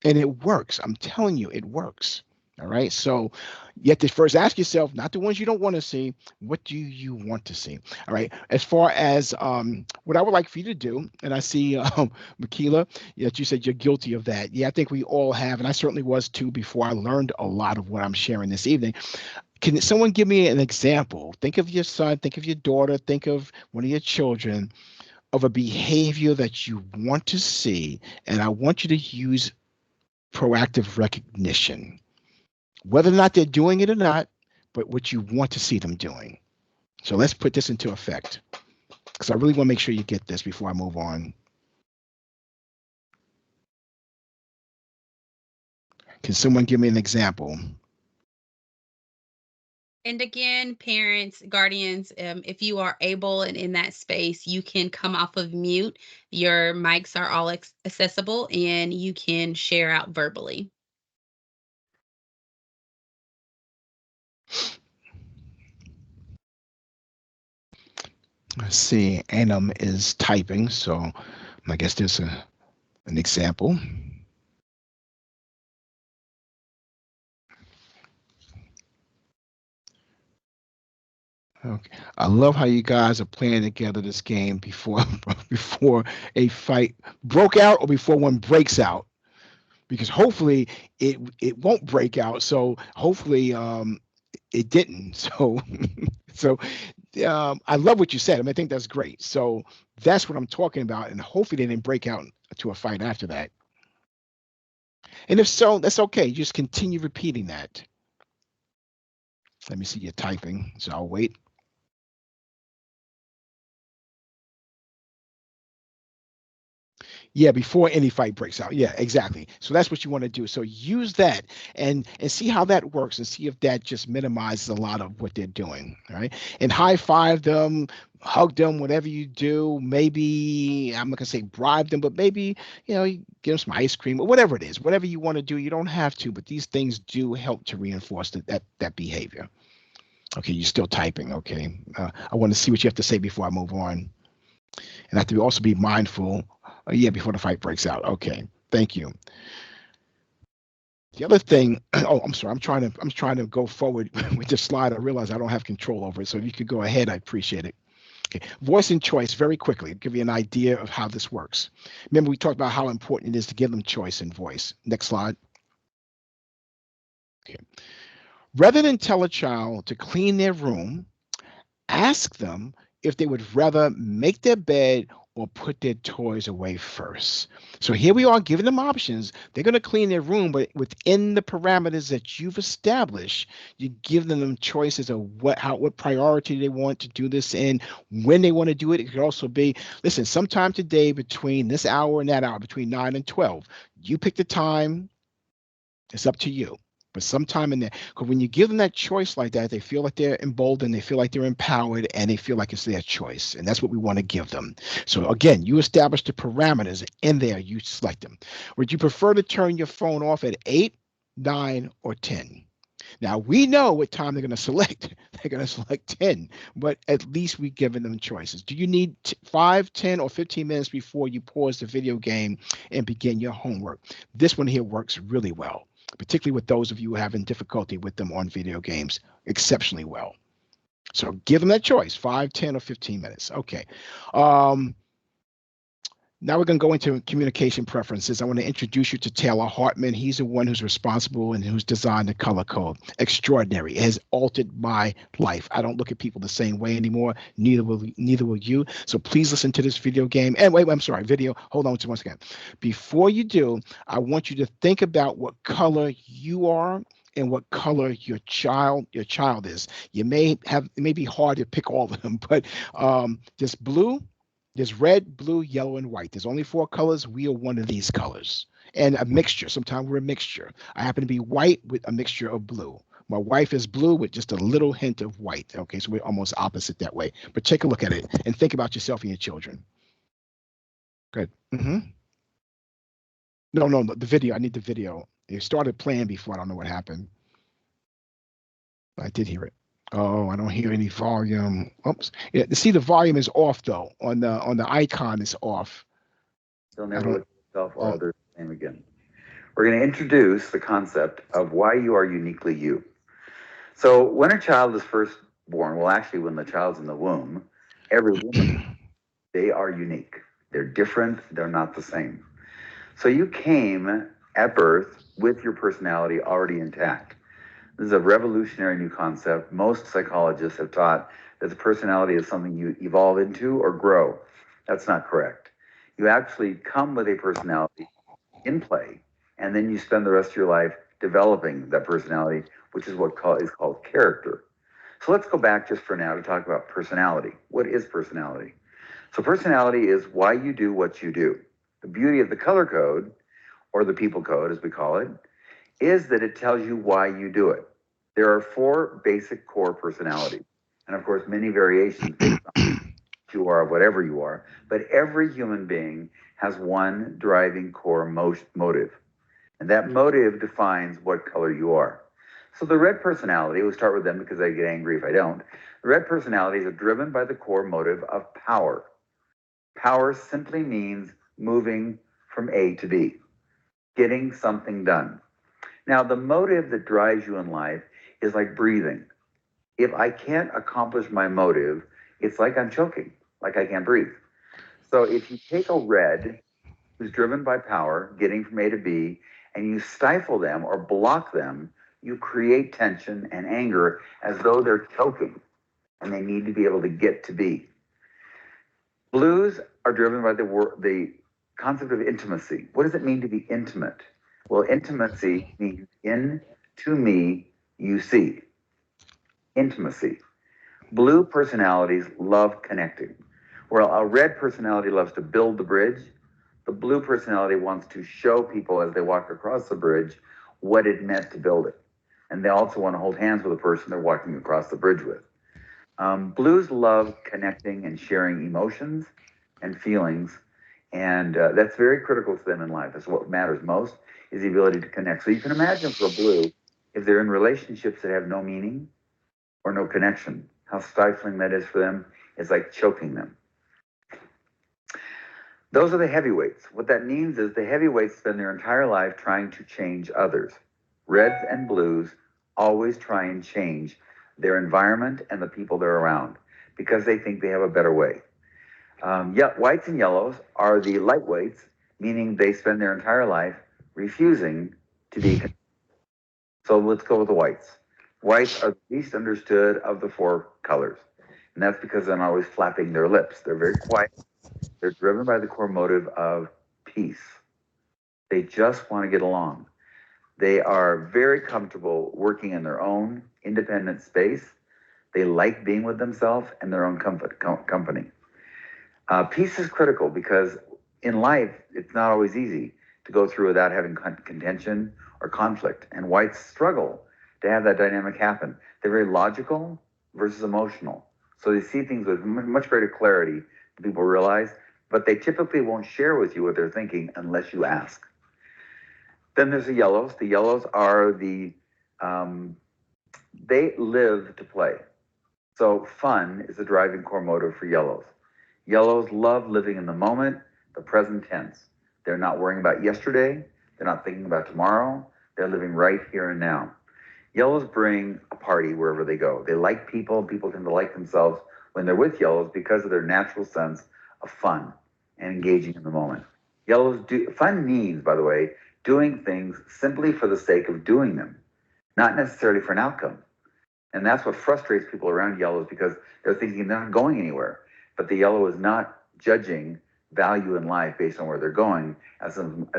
Speaker 2: And it works. I'm telling you, it works. All right. So you have to first ask yourself, not the ones you don't want to see, what do you want to see? All right. As far as what I would like for you to do, and I see Makila, that you said you're guilty of that. Yeah, I think we all have, and I certainly was too before I learned a lot of what I'm sharing this evening. Can someone give me an example? Think of your son, think of your daughter, think of one of your children, of a behavior that you want to see, and I want you to use proactive recognition, whether or not they're doing it or not, but what you want to see them doing. So let's put this into effect, because I really want to make sure you get this before I move on. Can someone give me an example?
Speaker 1: And again, parents, guardians, if you are able and in that space, you can come off of mute. Your mics are all accessible and you can share out verbally.
Speaker 2: Let's see, Anum is typing, so I guess there's an example. Okay. I love how you guys are playing together this game before before a fight broke out or before one breaks out, because hopefully it won't break out. So hopefully it didn't. So so I love what you said. I mean, I think that's great. So that's what I'm talking about, and hopefully they didn't break out to a fight after that. And if so, that's okay. Just continue repeating that. Let me see you typing. So I'll wait. Yeah, before any fight breaks out. Yeah, exactly. So that's what you want to do. So use that and see how that works and see if that just minimizes a lot of what they're doing. All right. And high five them, hug them, whatever you do. Maybe I'm not gonna say bribe them, but maybe you give them some ice cream or whatever it is. Whatever you want to do, you don't have to, but these things do help to reinforce that behavior. Okay, you're still typing. Okay. I want to see what you have to say before I move on. And I have to also be mindful. Yeah, before the fight breaks out. Okay, thank you. The other thing, oh, I'm sorry, I'm trying to go forward with this slide. I realize I don't have control over it, so if you could go ahead, I appreciate it. Okay, voice and choice, very quickly, give you an idea of how this works. Remember, we talked about how important it is to give them choice and voice. Next slide. Okay. Rather than tell a child to clean their room, ask them if they would rather make their bed or put their toys away first. So here we are giving them options. They're going to clean their room, but within the parameters that you've established, you give them choices of what priority they want to do this in, when they want to do it. It could also be, listen, sometime today between this hour and that hour, between 9 and 12. You pick the time, it's up to you. But sometime in there, because when you give them that choice like that, they feel like they're emboldened, they feel like they're empowered, and they feel like it's their choice. And that's what we want to give them. So again, you establish the parameters in there, you select them. Would you prefer to turn your phone off at 8, 9, or 10? Now we know what time they're going to select. They're going to select 10, but at least we've given them choices. Do you need 5, 10, or 15 minutes before you pause the video game and begin your homework? This one here works really well, particularly with those of you having difficulty with them on video games, exceptionally well. So give them that choice, 5, 10, or 15 minutes. Okay. Um, Now we're going to go into communication preferences. I want to introduce you to Taylor Hartman. He's the one who's responsible and who's designed the color code. Extraordinary. It has altered my life. I don't look at people the same way anymore. Neither will you. So please listen to this video game. And wait, I'm sorry, video. Hold on to once again. Before you do, I want you to think about what color you are and what color your child is. It may be hard to pick all of them, but this blue, there's red, blue, yellow, and white. There's only 4 colors. We are one of these colors. And a mixture. Sometimes we're a mixture. I happen to be white with a mixture of blue. My wife is blue with just a little hint of white. Okay, so we're almost opposite that way. But take a look at it and think about yourself and your children. Good. No, no, the video. I need the video. It started playing before. I don't know what happened. I did hear it. Oh, I don't hear any volume. Oops. Yeah, see the volume is off though. On the icon it's off.
Speaker 4: They'll
Speaker 2: I
Speaker 4: never
Speaker 2: don't.
Speaker 4: look at themselves or
Speaker 2: Oh,
Speaker 4: others the same again. We're going to introduce the concept of why you are uniquely you. So, when a child is first born, well, actually, when the child's in the womb, every woman, they are unique. They're different, they're not the same. So, you came at birth with your personality already intact. This is a revolutionary new concept. Most psychologists have taught that the personality is something you evolve into or grow. That's not correct. You actually come with a personality in play, and then you spend the rest of your life developing that personality, which is is called character. So let's go back just for now to talk about personality. What is personality? So personality is why you do what you do. The beauty of the color code, or the people code as we call it, is that it tells you why you do it. There are 4 basic core personalities, and of course, many variations based on who you are, whatever you are. But every human being has one driving core motive, and that motive defines what color you are. So the red personality, we'll start with them because I get angry if I don't. The red personalities are driven by the core motive of power. Power simply means moving from A to B, getting something done. Now, the motive that drives you in life is like breathing. If I can't accomplish my motive, it's like I'm choking, like I can't breathe. So if you take a red who's driven by power, getting from A to B, and you stifle them or block them, you create tension and anger as though they're choking and they need to be able to get to B. Blues are driven by the concept of intimacy. What does it mean to be intimate? Well, intimacy means in to me you see. Intimacy. Blue personalities love connecting. While a red personality loves to build the bridge, The blue personality wants to show people as they walk across the bridge what it meant to build it. And they also want to hold hands with the person they're walking across the bridge with. Blues love connecting and sharing emotions and feelings, and that's very critical to them in life. That's what matters most, is the ability to connect. So you can imagine for a blue, if they're in relationships that have no meaning or no connection, how stifling that is for them. It's like choking them. Those are the heavyweights. What that means is the heavyweights spend their entire life trying to change others. Reds and blues always try and change their environment and the people they're around because they think they have a better way. Whites and yellows are the lightweights, meaning they spend their entire life refusing to be. So let's go with the whites. Whites are the least understood of the four colors, and that's because they're not always flapping their lips. They're very quiet. They're driven by the core motive of peace. They just want to get along. They are very comfortable working in their own independent space. They like being with themselves and their own company. Peace is critical because in life, it's not always easy to go through without having contention or conflict. And whites struggle to have that dynamic happen. They're very logical versus emotional. So they see things with much greater clarity than people realize, but they typically won't share with you what they're thinking unless you ask. Then there's the yellows. The yellows are they live to play. So fun is the driving core motive for yellows. Yellows love living in the moment, the present tense. They're not worrying about yesterday. They're not thinking about tomorrow. They're living right here and now. Yellows bring a party wherever they go. They like people. People tend to like themselves when they're with yellows because of their natural sense of fun and engaging in the moment. Fun means, by the way, doing things simply for the sake of doing them, not necessarily for an outcome. And that's what frustrates people around yellows because they're thinking they're not going anywhere. But the yellow is not judging value in life based on where they're going as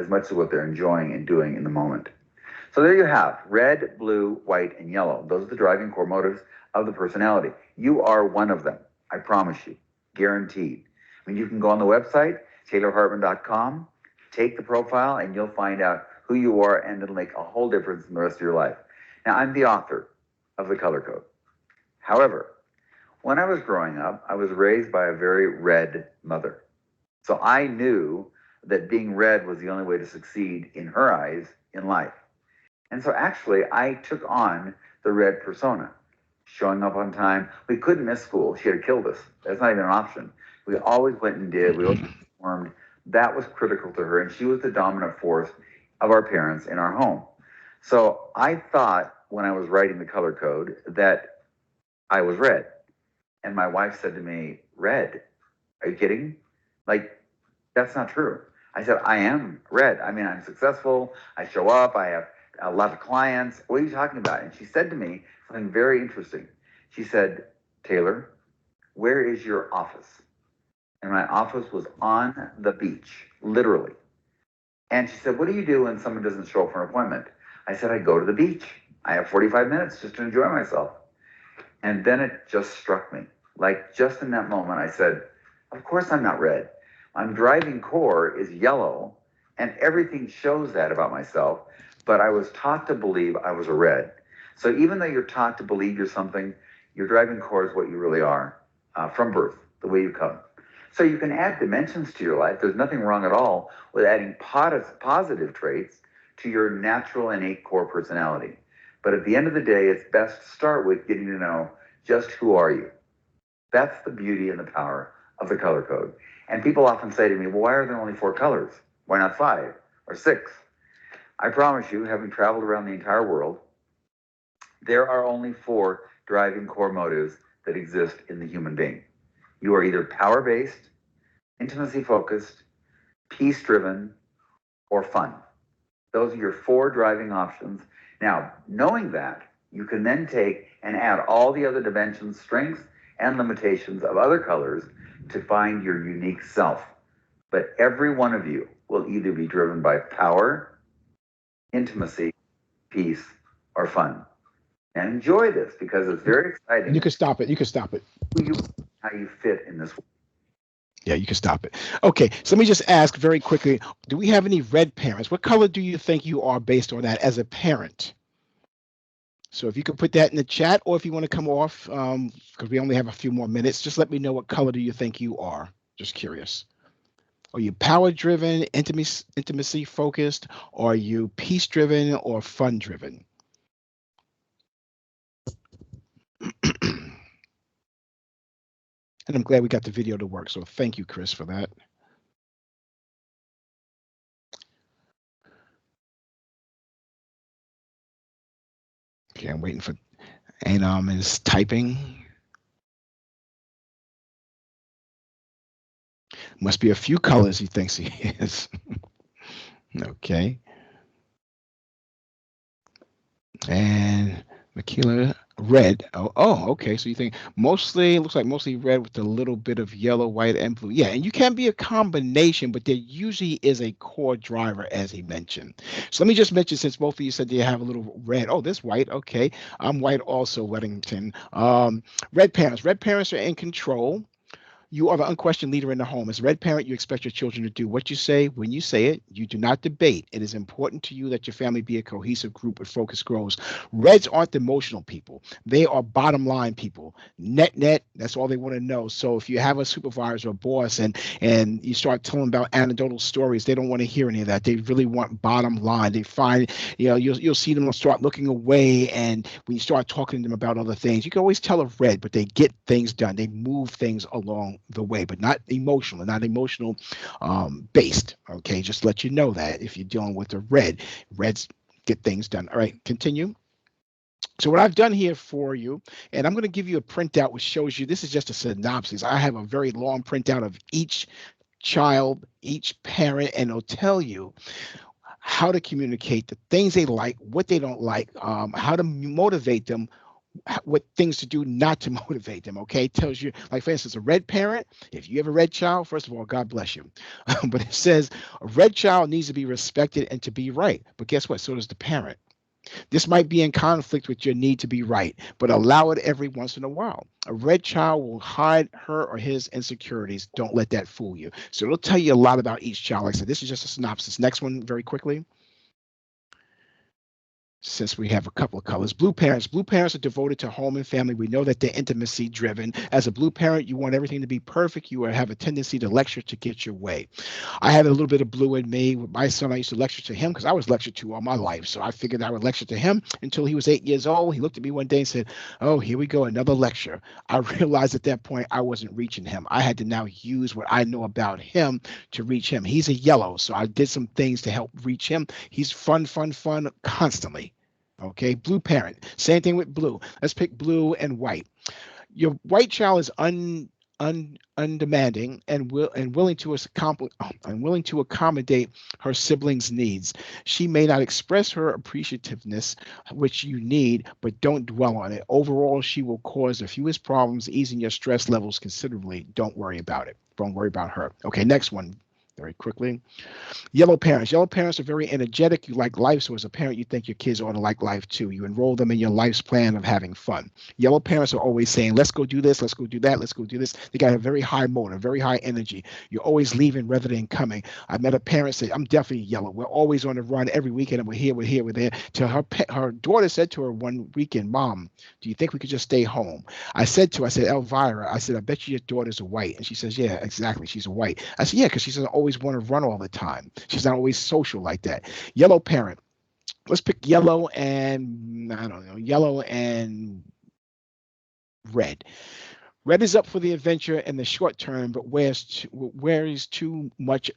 Speaker 4: much as what they're enjoying and doing in the moment. So there you have red, blue, white, and yellow. Those are the driving core motives of the personality. You are one of them. I promise you. Guaranteed. I mean, you can go on the website, taylorhartman.com, take the profile, and you'll find out who you are, and it'll make a whole difference in the rest of your life. Now, I'm the author of the color code. However, when I was growing up, I was raised by a very red mother. So I knew that being red was the only way to succeed in her eyes in life. And so actually, I took on the red persona, showing up on time. We couldn't miss school. She had killed us. That's not even an option. We always went and did. We always performed. That was critical to her. And she was the dominant force of our parents in our home. So I thought when I was writing the color code that I was red. And my wife said to me, "Red? Are you kidding? Like, that's not true." I said, "I am red. I mean, I'm successful. I show up. I have a lot of clients. What are you talking about?" And she said to me something very interesting. She said, "Taylor, where is your office?" And my office was on the beach, literally. And she said, "What do you do when someone doesn't show up for an appointment?" I said, "I go to the beach. I have 45 minutes just to enjoy myself." And then it just struck me. Like just in that moment, I said, "Of course I'm not red. My driving core is yellow, and everything shows that about myself. But I was taught to believe I was a red. So even though you're taught to believe you're something, your driving core is what you really are from birth, the way you come. So you can add dimensions to your life. There's nothing wrong at all with adding positive traits to your natural innate core personality. But at the end of the day, it's best to start with getting to know just who are you. That's the beauty and the power of the color code. And people often say to me, "Well, why are there only 4 colors? Why not 5 or 6?" I promise you, having traveled around the entire world, there are only 4 driving core motives that exist in the human being. You are either power based, intimacy focused, peace driven, or fun. Those are your 4 driving options. Now, knowing that, you can then take and add all the other dimensions, strengths, and limitations of other colors to find your unique self. But every one of you will either be driven by power, intimacy, peace, or fun. And enjoy this because it's very
Speaker 2: You
Speaker 4: exciting
Speaker 2: can stop it. You can stop it.
Speaker 4: who you how you fit in this world.
Speaker 2: Yeah, you can stop it. Okay, so let me just ask very quickly, do we have any red parents? What color do you think you are based on that as a parent? So if you could put that in the chat, or if you want to come off, because we only have a few more minutes, just let me know what color do you think you are. Just curious. Are you power driven, intimacy focused? Or are you peace driven or fun driven? And I'm glad we got the video to work. So thank you, Chris, for that. Okay, I'm waiting for and is typing. Must be a few colors he thinks he is. Okay. And Makila, red. Oh, okay. So you think mostly, looks like mostly red with a little bit of yellow, white, and blue. Yeah, and you can be a combination, but there usually is a core driver, as he mentioned. So let me just mention, since both of you said you have a little red. Oh, this white. Okay. I'm white also, Weddington. Red parents. Red parents are in control. You are the unquestioned leader in the home. As a red parent, you expect your children to do what you say when you say it. You do not debate. It is important to you that your family be a cohesive group with focused goals. Reds aren't the emotional people. They are bottom line people. Net, that's all they want to know. So if you have a supervisor or boss and you start telling about anecdotal stories, they don't want to hear any of that. They really want bottom line. They find, you'll see them start looking away, and when you start talking to them about other things, you can always tell a red, but they get things done. They move things along the way, but not emotional based. Okay, just let you know that if you're dealing with a reds get things done. All right, continue. So what I've done here for you, and I'm going to give you a printout which shows you, this is just a synopsis. I have a very long printout of each child, each parent, and it'll tell you how to communicate, the things they like, what they don't like, how to motivate them, what things to do not to motivate them. Okay, tells you, like for instance, a red parent. If you have a red child, first of all, God bless you. But it says a red child needs to be respected and to be right. But guess what? So does the parent. This might be in conflict with your need to be right, but allow it every once in a while. A red child will hide her or his insecurities. Don't let that fool you. So it'll tell you a lot about each child. Like I said, this is just a synopsis. Next one, very quickly, since we have a couple of colors. Blue parents. Blue parents are devoted to home and family. We know that they're intimacy driven. As a blue parent, you want everything to be perfect. You have a tendency to lecture to get your way. I had a little bit of blue in me. With my son, I used to lecture to him because I was lectured to all my life. So I figured I would lecture to him until he was 8 years old. He looked at me one day and said, "Oh, here we go, another lecture." I realized at that point I wasn't reaching him. I had to now use what I know about him to reach him. He's a yellow, so I did some things to help reach him. He's fun constantly. Okay, blue parent. Same thing with blue. Let's pick blue and white. Your white child is undemanding and willing to unwilling to accommodate her siblings' needs. She may not express her appreciativeness, which you need, but don't dwell on it. Overall, she will cause the fewest problems, easing your stress levels considerably. Don't worry about it. Don't worry about her. Okay, next one. Very quickly. Yellow parents. Yellow parents are very energetic. You like life, so as a parent, you think your kids ought to like life too. You enroll them in your life's plan of having fun. Yellow parents are always saying, "Let's go do this, let's go do that, let's go do this." They got a very high motor, very high energy. You're always leaving rather than coming. I met a parent say, "I'm definitely yellow. We're always on the run every weekend, and we're there." Till her daughter said to her one weekend, "Mom, do you think we could just stay home?" I said, "Elvira," I said, "I bet you your daughter's a white." And she says, "Yeah, exactly. She's a white." I said, "Yeah, because she doesn't always want to run all the time. She's not always social like that." Yellow parent. Let's pick yellow and I don't know, yellow and red. Red is up for the adventure in the short term, but wearies too much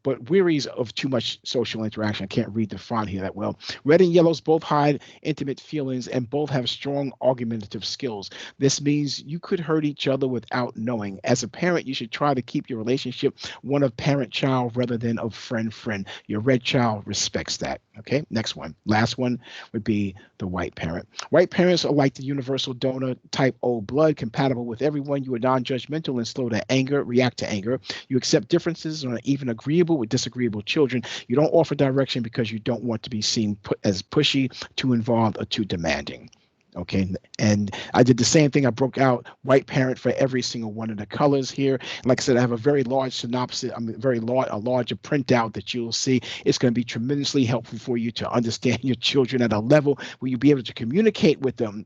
Speaker 2: but wearies of too much social interaction. I can't read the font here that well. Red and yellows both hide intimate feelings and both have strong argumentative skills. This means you could hurt each other without knowing. As a parent, you should try to keep your relationship one of parent-child rather than of friend-friend. Your red child respects that. Okay, next one. Last one would be the white parent. White parents are like the universal donor type O blood, compatible with everyone. You are non-judgmental and slow to react to anger. You accept differences and are even agreeable with disagreeable children. You don't offer direction because you don't want to be seen as pushy, too involved, or too demanding. Okay, and I did the same thing. I broke out white parent for every single one of the colors here. Like I said, I have a very large synopsis. I mean, very large, a larger printout that you'll see. It's going to be tremendously helpful for you to understand your children at a level where you'll be able to communicate with them,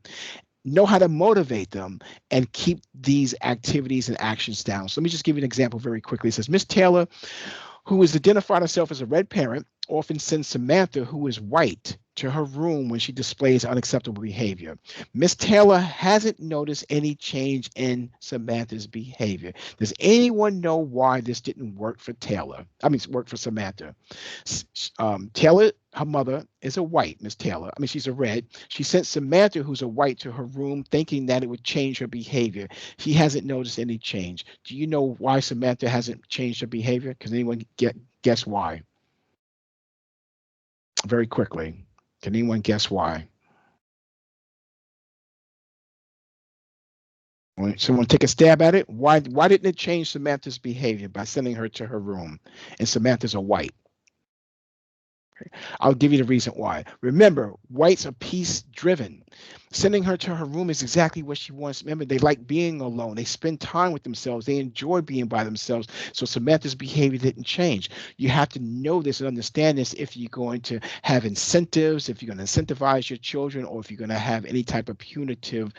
Speaker 2: know how to motivate them, and keep these activities and actions down. So let me just give you an example very quickly. It says, Miss Taylor, who has identified herself as a red parent, often sends Samantha, who is white, to her room when she displays unacceptable behavior. Miss Taylor hasn't noticed any change in Samantha's behavior. Does anyone know why this didn't work for Taylor? I mean, work for Samantha. Taylor, her mother, is a white, Miss Taylor. I mean, she's a red. She sent Samantha, who's a white, to her room thinking that it would change her behavior. She hasn't noticed any change. Do you know why Samantha hasn't changed her behavior? Can anyone guess why? Very quickly. Can anyone guess why? Someone take a stab at it. Why didn't it change Samantha's behavior by sending her to her room? And Samantha's a white. I'll give you the reason why. Remember, whites are peace driven. Sending her to her room is exactly what she wants. Remember, they like being alone. They spend time with themselves. They enjoy being by themselves. So Samantha's behavior didn't change. You have to know this and understand this if you're going to have incentives, if you're going to incentivize your children, or if you're going to have any type of punitive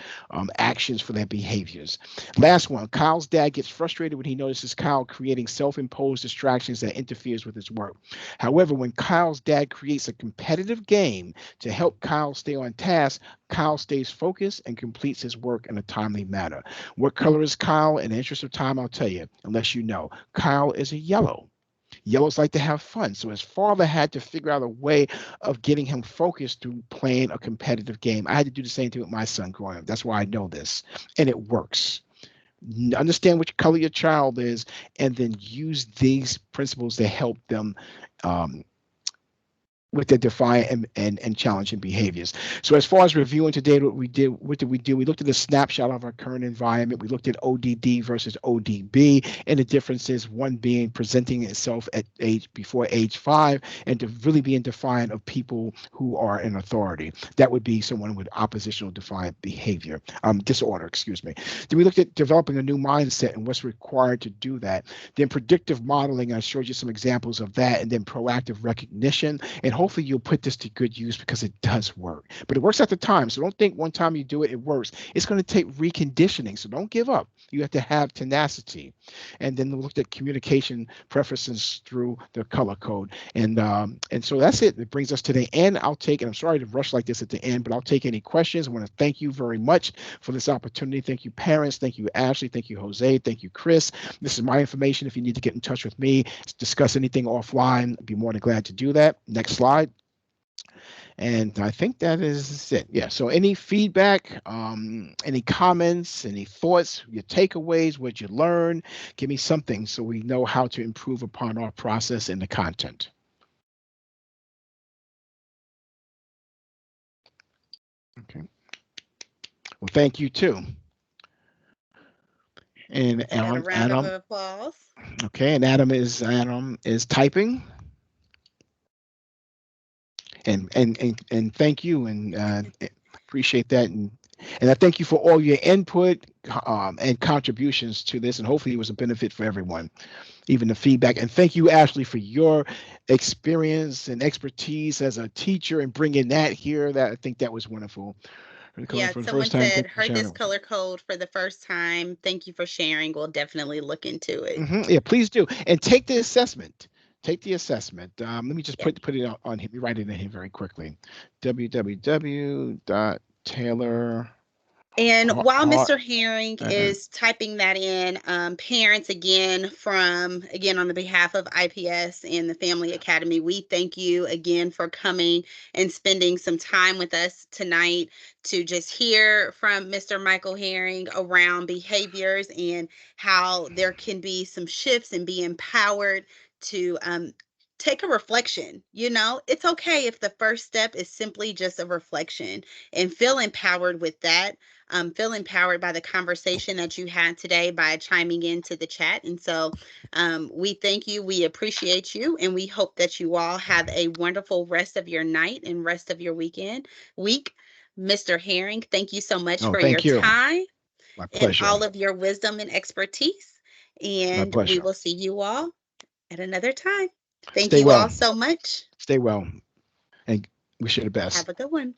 Speaker 2: actions for their behaviors. Last one, Kyle's dad gets frustrated when he notices Kyle creating self-imposed distractions that interferes with his work. However, when Kyle's dad creates a competitive game to help Kyle stay on task, Kyle stays focused and completes his work in a timely manner. What color is Kyle? In the interest of time, I'll tell you, unless you know. Kyle is a yellow. Yellows like to have fun. So his father had to figure out a way of getting him focused through playing a competitive game. I had to do the same thing with my son growing up. That's why I know this. And it works. Understand which color your child is, and then use these principles to help them um, with their defiant and challenging behaviors. So as far as reviewing today, what did we do? We looked at a snapshot of our current environment. We looked at ODD versus ODB and the differences, one being presenting itself at age before age 5 and to really being defiant of people who are in authority. That would be someone with oppositional defiant behavior, disorder, excuse me. Then we looked at developing a new mindset and what's required to do that. Then predictive modeling, I showed you some examples of that, and then proactive recognition. And hopefully you'll put this to good use because it does work. But it works at the time. So don't think one time you do it, it works. It's going to take reconditioning. So don't give up. You have to have tenacity. And then we looked at communication preferences through the color code. And so that's it. It brings us to the end. I'll take, and I'm sorry to rush like this at the end, but I'll take any questions. I want to thank you very much for this opportunity. Thank you, parents. Thank you, Ashley. Thank you, Jose. Thank you, Chris. This is my information. If you need to get in touch with me, discuss anything offline, I'd be more than glad to do that. Next slide. And I think that is it. Yeah. So any feedback, any comments, any thoughts, your takeaways, what you learned, give me something so we know how to improve upon our process and the content. Okay. Well, thank you too. And
Speaker 1: Let's get a round of applause.
Speaker 2: okay, and Adam is typing. And thank you and appreciate that and I thank you for all your input and contributions to this, and hopefully it was a benefit for everyone, even the feedback. And thank you, Ashley, for your experience and expertise as a teacher and bringing that here. That I think that was wonderful.
Speaker 1: Yeah,
Speaker 2: For the
Speaker 1: someone
Speaker 2: first time,
Speaker 1: said
Speaker 2: thank you for
Speaker 1: heard
Speaker 2: sharing
Speaker 1: this
Speaker 2: it.
Speaker 1: color code for the first time. Thank you for sharing. We'll definitely look into it.
Speaker 2: Yeah, please do, and take the assessment. Take the assessment. Let me just
Speaker 1: Yeah.
Speaker 2: put it on here. Write it in here very quickly. www.taylor
Speaker 1: And while
Speaker 2: Hart.
Speaker 1: Mr. Herring is typing that in, parents, again, on the behalf of IPS and the Family Academy, we thank you again for coming and spending some time with us tonight to just hear from Mr. Michael Herring around behaviors and how there can be some shifts and be empowered to take a reflection. It's okay if the first step is simply just a reflection and feel empowered with that. Feel empowered by the conversation that you had today by chiming into the chat. And so we thank you, we appreciate you, and we hope that you all have a wonderful rest of your night and rest of your week. Mr. Herring, thank you so much
Speaker 2: Oh,
Speaker 1: for your
Speaker 2: thank you.
Speaker 1: time
Speaker 2: My
Speaker 1: and
Speaker 2: pleasure.
Speaker 1: all of your wisdom and expertise.
Speaker 2: My
Speaker 1: And we
Speaker 2: pleasure.
Speaker 1: will see you all at another time. Thank
Speaker 2: Stay
Speaker 1: you
Speaker 2: well.
Speaker 1: all so much.
Speaker 2: Stay well. And wish you the best.
Speaker 1: Have a good one.